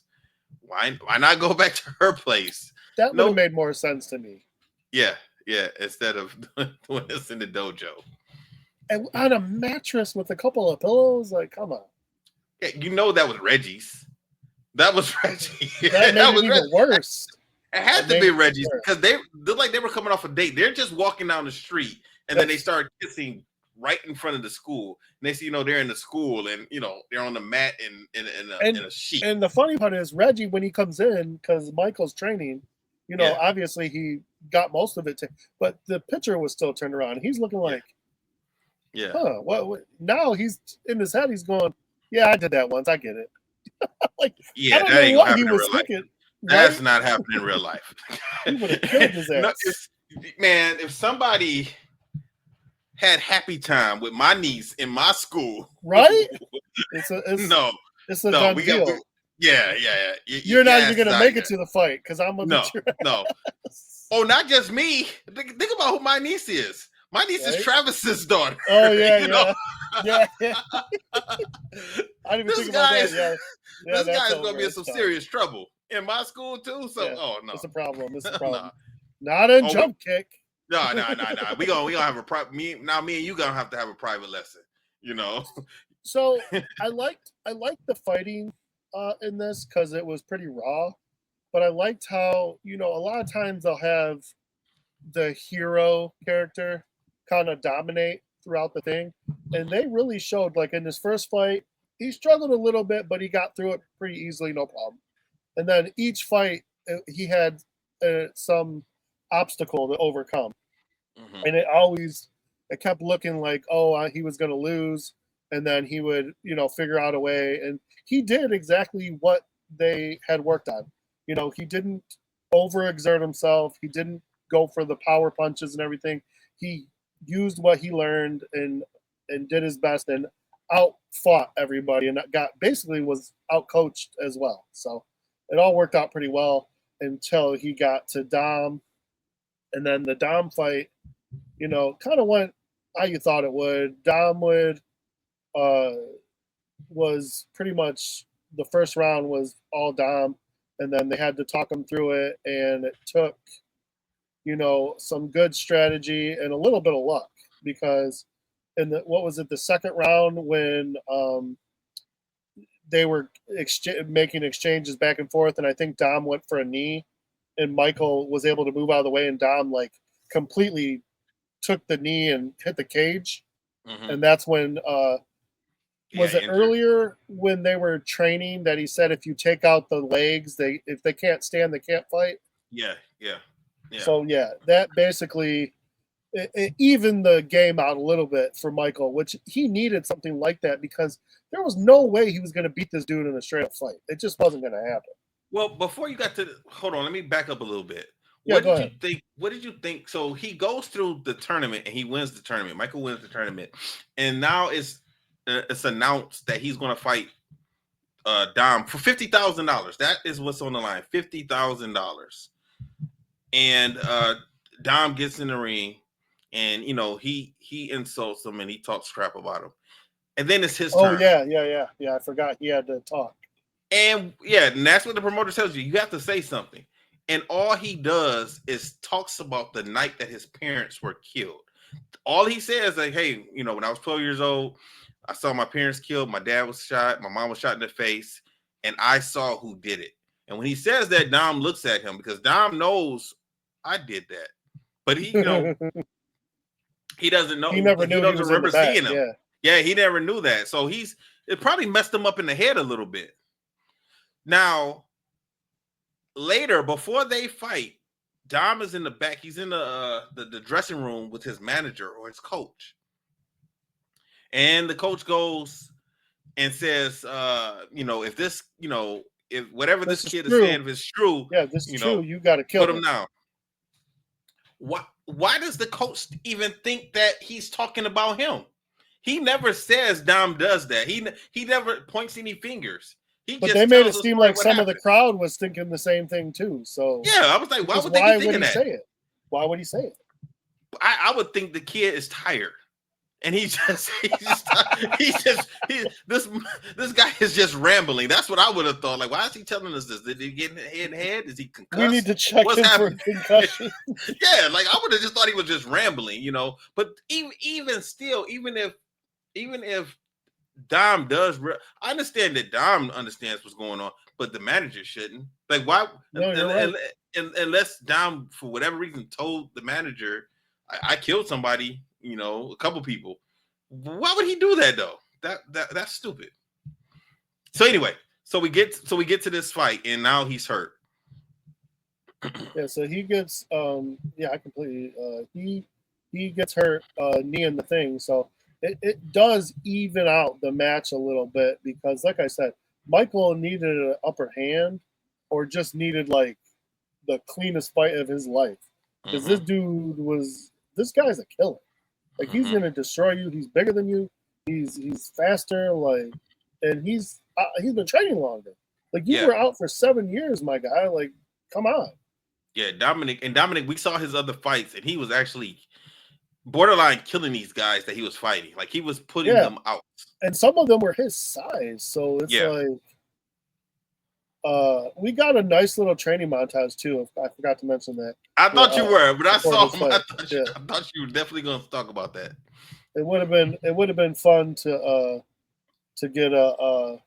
Why not go back to her place? That would have made more sense to me. Yeah, instead of doing this in the dojo. And on a mattress with a couple of pillows, like, come on. Yeah, that was Reggie's. That was Reggie. That made it even worse. It had to be Reggie's because they looked like they were coming off a date. They're just walking down the street, and then they start kissing right in front of the school. And they see, they're in the school, and they're on the mat in a sheet. And the funny part is Reggie, when he comes in, because Michael's training, obviously he got most of it, but the picture was still turned around. He's looking like, what? Now he's in his head. He's going, yeah, I did that once. I get it. Like, yeah, I don't that know ain't what gonna he happen in was real life. thinking. That's right? not happening in real life. He would have killed his ass. Man, if somebody had happy time with my niece in my school, right? It's a done deal. Yeah. You're not even gonna make it to the fight because I'm gonna no. Oh, not just me. Think about who my niece is. My niece is Travis's daughter. Oh yeah. I didn't even think about that. Yeah, this guy's gonna be in some serious trouble in my school too. So, no, it's a problem. It's a problem. Not a jump kick. No. We gonna have a private. Me and you gonna have to have a private lesson. So I liked the fighting in this because it was pretty raw, but I liked how a lot of times they'll have the hero character kind of dominate throughout the thing, and they really showed, like in this first fight, he struggled a little bit, but he got through it pretty easily, no problem. And then each fight, he had some obstacle to overcome, and it kept looking like, he was going to lose, and then he would, figure out a way, and he did exactly what they had worked on. He didn't overexert himself. He didn't go for the power punches and everything. He used what he learned and did his best and out fought everybody, and was out coached as well. So it all worked out pretty well until he got to Dom, and then the Dom fight, kind of went how you thought it would. Dom was pretty much, the first round was all Dom, and then they had to talk him through it, and it took some good strategy and a little bit of luck, because in the second round when they were making exchanges back and forth, and I think Dom went for a knee, and Michael was able to move out of the way, and Dom completely took the knee and hit the cage, and that's when was it earlier when they were training that he said if you take out the legs, if they can't stand, they can't fight. Yeah. So that basically it evened the game out a little bit for Michael, which he needed something like that, because there was no way he was going to beat this dude in a straight up fight. It just wasn't going to happen. Well, before you got to hold on, let me back up a little bit. What did you think? What did you think? So he goes through the tournament and he wins the tournament. Michael wins the tournament, and now it's announced that he's going to fight Dom for $50,000. That is what's on the line, $50,000. And Dom gets in the ring, and he insults him and he talks crap about him, and then it's his turn. I forgot he had to talk. And that's what the promoter tells you. You have to say something. And all he does is talks about the night that his parents were killed. All he says, like, hey, when I was 12 years old, I saw my parents killed. My dad was shot. My mom was shot in the face. And I saw who did it. And when he says that, Dom looks at him, because Dom knows I did that. But he, he doesn't know. He never knew. He doesn't remember seeing him. Yeah, he never knew that. So it probably messed him up in the head a little bit. Now, later, before they fight, Dom is in the back. He's in the dressing room with his manager or his coach. And the coach goes and says, if this, if whatever this kid is saying, if it's true, this is true, you got to kill him now. Why does the coach even think that he's talking about him? He never says Dom does that. He never points any fingers. But they made it seem like some of the crowd was thinking the same thing too. So I was like, why would they be thinking that? Say it? Why would he say it? I would think the kid is tired, and this guy is just rambling. That's what I would have thought. Like, why is he telling us this? Did he get hit in the head? Is he concussed? We need to check him for a concussion. Like I would have just thought he was just rambling, But even still, even if Dom does, I understand that Dom understands what's going on, but the manager shouldn't. Like, why? No, you're right. unless Dom, for whatever reason, told the manager, I killed somebody, a couple people. Why would he do that though? That's stupid. So anyway, so we get to this fight, and now he's hurt. Yeah, so he gets I completely he gets hurt knee in the thing, so it does even out the match a little bit because, like I said, Michael needed an upper hand or just needed like the cleanest fight of his life because this guy's a killer. Like he's gonna destroy you. He's bigger than you. He's faster. Like, and he's been training longer. Like you were out for 7 years, my guy. Like, come on. Yeah, Dominic, we saw his other fights, and he was actually borderline killing these guys that he was fighting. Like he was putting them out. And some of them were his size. So it's like we got a nice little training montage too. I forgot to mention that. I thought you were, but I saw him. I thought you were definitely going to talk about that. It would have been fun to get a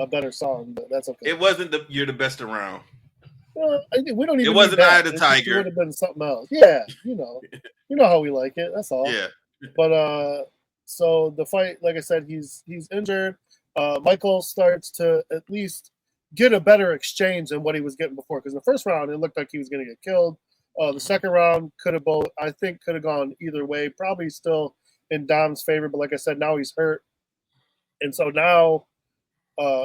better song, but that's okay. It wasn't you're the best around. We don't even. It wasn't Eye of the Tiger. It would have been something else. Yeah, you know how we like it. That's all. Yeah. But so the fight, like I said, he's injured. Michael starts to at least get a better exchange than what he was getting before. Because the first round, it looked like he was going to get killed. The second round could have gone either way. Probably still in Dom's favor, but like I said, now he's hurt, and so now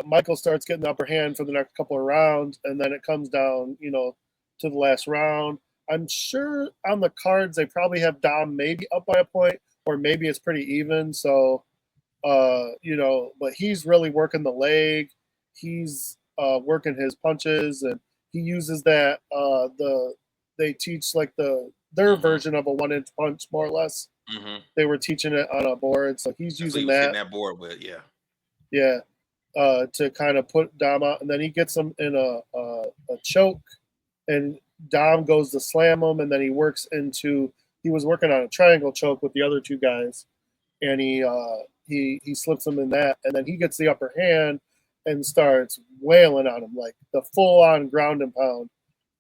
Michael starts getting the upper hand for the next couple of rounds, and then it comes down, to the last round. I'm sure on the cards they probably have Dom maybe up by a point, or maybe it's pretty even. So, but he's really working the leg. He's working his punches, and he uses that. They teach like their version of a 1-inch punch, more or less. Mm-hmm. They were teaching it on a board, so he's using that board with, to kind of put Dom out, and then he gets him in a choke, and Dom goes to slam him, and then he was working on a triangle choke with the other two guys, and he slips him in that, and then he gets the upper hand and starts wailing on him like the full on ground and pound,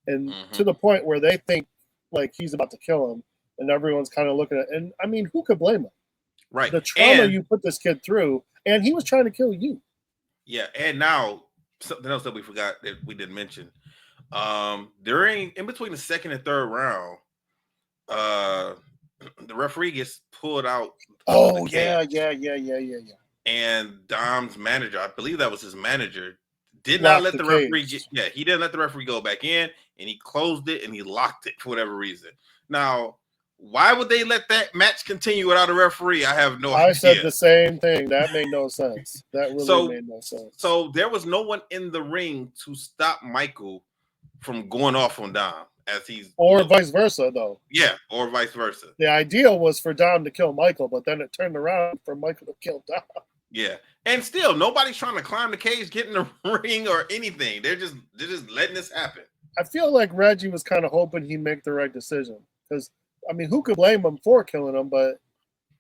and to the point where they think like he's about to kill him, and everyone's kind of looking at, and I mean, who could blame him? Right, the trauma you put this kid through, and he was trying to kill you. Yeah, and now something else that we forgot that we didn't mention. In between the second and third round, the referee gets pulled out. Oh yeah. And Dom's manager, I believe that was his manager, did not let the referee he didn't let the referee go back in, and he closed it and he locked it for whatever reason. Now, why would they let that match continue without a referee? I have no idea. I said the same thing. That made no sense. That really made no sense. So there was no one in the ring to stop Michael from going off on Dom vice versa, though. Yeah, or vice versa. The idea was for Dom to kill Michael, but then it turned around for Michael to kill Dom. Yeah, and still nobody's trying to climb the cage, get in the ring, or anything. They're just letting this happen. I feel like Reggie was kind of hoping he'd make the right decision because, I mean, who could blame him for killing him? But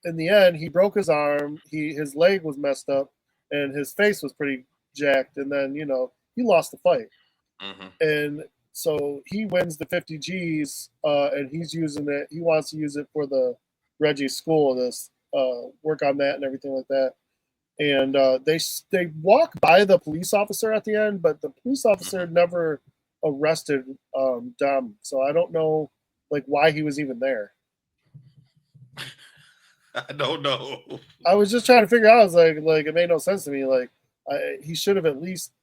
in the end, he broke his arm. His leg was messed up, and his face was pretty jacked. And then he lost the fight, and so he wins the 50 G's, and he's using it. He wants to use it for the Reggie school, this work on that and everything like that. And they walk by the police officer at the end, but the police officer never arrested Dom. So I don't know why he was even there. I don't know. I was just trying to figure out. I was like it made no sense to me. He should have at least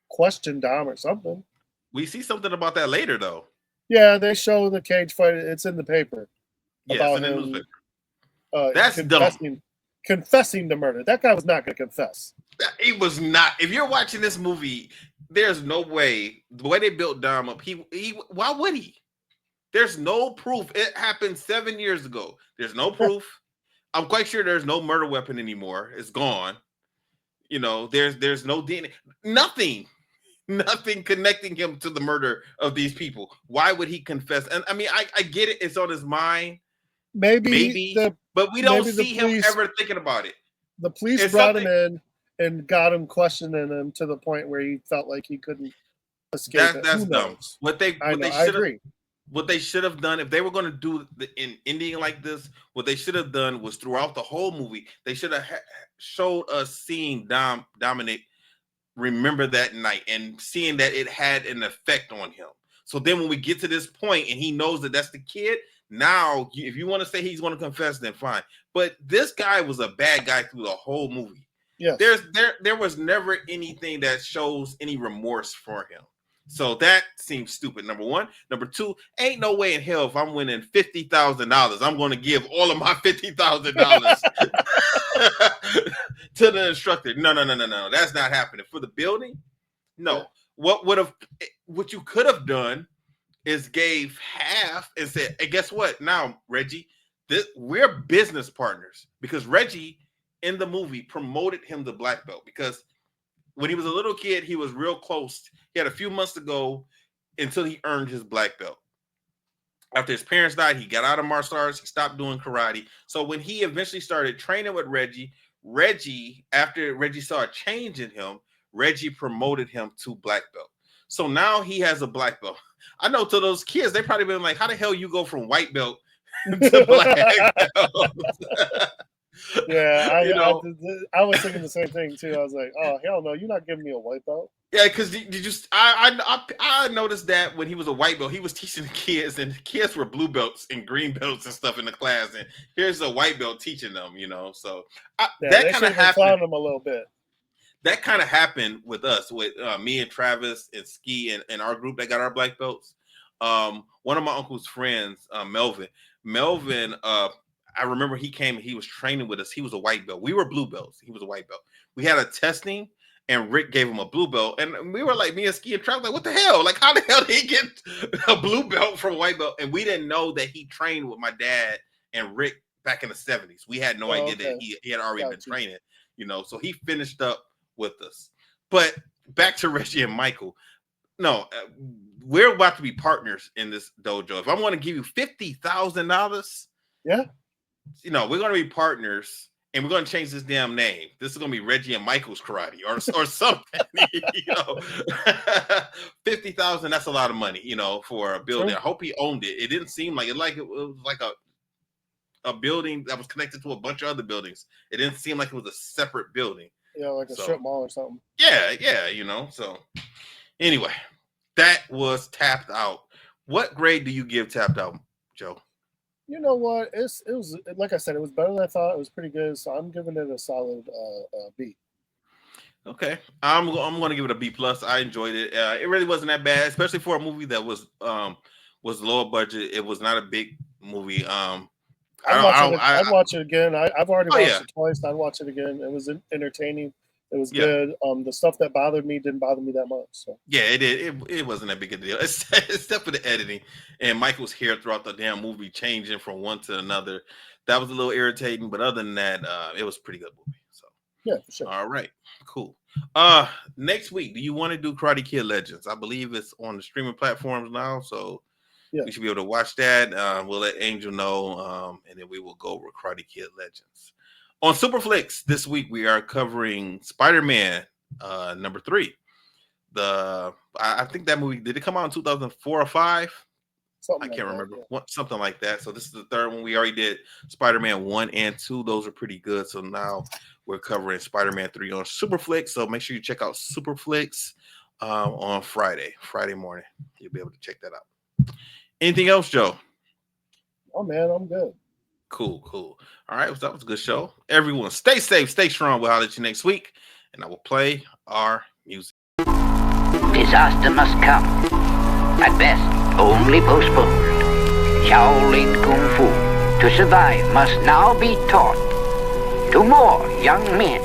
questioned Dom or something. We see something about that later, though. Yeah, they show the cage fight. It's in the paper. Yeah, it's in the newspaper. That's dumb. Confessing to murder. That guy was not going to confess. He was not. If you're watching this movie, there's no way. The way they built Dom up, he why would he? There's no proof. It happened 7 years ago. There's no proof. I'm quite sure there's no murder weapon anymore. It's gone. There's no DNA. Nothing connecting him to the murder of these people. Why would he confess? And I mean, I get it. It's on his mind. Maybe, but we don't see him ever thinking about it. The police brought him in and got him questioning him to the point where he felt like he couldn't escape. That's dumb. What they should have done if they were going to do an ending like this, what they should have done was throughout the whole movie, they should have showed us seeing Dominic remember that night and seeing that it had an effect on him. So then when we get to this point and he knows that that's the kid, now if you want to say he's going to confess, then fine. But this guy was a bad guy through the whole movie. Yeah, there was never anything that shows any remorse for him. So that seems stupid. Number one. Number two, ain't no way in hell if I'm winning $50,000, I'm going to give all of my $50,000 to the instructor. No. That's not happening. For the building, no. Yeah. What you could have done is gave half and said, hey, guess what? Now, Reggie, we're business partners, because Reggie in the movie promoted him to black belt, because when he was a little kid, he was real close. He had a few months to go until he earned his black belt. After his parents died, he got out of martial arts. He stopped doing karate. So when he eventually started training with Reggie, after Reggie saw a change in him, Reggie promoted him to black belt. So now he has a black belt. I know to those kids, they probably been like, how the hell you go from white belt to black belt? Yeah, I was thinking the same thing too. I was like, oh hell no, you're not giving me a white belt. Yeah, because I noticed that when he was a white belt, he was teaching the kids, and the kids were blue belts and green belts and stuff in the class, and here's a white belt teaching them, So that kind of happened. Them a little bit. That kind of happened with us, with me and Travis and Ski and our group that got our black belts. One of my uncle's friends, Melvin, I remember he came and he was training with us. He was a white belt. We were blue belts. He was a white belt. We had a testing and Rick gave him a blue belt. And we were like, me and Ski and Travis, like, what the hell? Like, how the hell did he get a blue belt from a white belt? And we didn't know that he trained with my dad and Rick back in the 70s. We had no idea that he had already been training, So he finished up with us. But back to Reggie and Michael. No, we're about to be partners in this dojo. If I'm going to give you $50,000, yeah. We're going to be partners, and we're going to change this damn name. This is going to be Reggie and Michael's Karate or something. $50,000. That's a lot of money, for a building. Sure. I hope he owned it. It didn't seem like it. It was like a building that was connected to a bunch of other buildings. It didn't seem like it was a separate building. Yeah, like a strip mall or something. Yeah. So anyway, that was Tapped Out. What grade do you give Tapped Out, Joe? You know what? It was like I said, it was better than I thought. It was pretty good, so I'm giving it a solid B. Okay, I'm going to give it a B plus. I enjoyed it. It really wasn't that bad, especially for a movie that was lower budget. It was not a big movie. I'd watch it again. I've already watched it twice. I'd watch it again. It was entertaining. It was good. The stuff that bothered me didn't bother me that much. So yeah, it did. It wasn't that big a deal, except for the editing and Michael's hair throughout the damn movie changing from one to another. That was a little irritating, but other than that, it was a pretty good movie. So yeah, for sure. All right, cool. Next week, do you want to do Karate Kid Legends? I believe it's on the streaming platforms now, so we should be able to watch that. We'll let Angel know, and then we will go over Karate Kid Legends. On Superflix this week, we are covering Spider-Man number 3. I think that movie, did it come out in 2004 or 5? I can't remember. Something like that. So this is the third one. We already did Spider-Man 1 and 2. Those are pretty good. So now we're covering Spider-Man 3 on Superflix. So make sure you check out Superflix on Friday morning. You'll be able to check that out. Anything else, Joe? Oh, man, I'm good. Cool. All right, well, that was a good show. Everyone, stay safe, stay strong. We'll holler at you next week, and I will play our music. Disaster must come. At best, only postponed. Shaolin Kung Fu, to survive, must now be taught to more young men.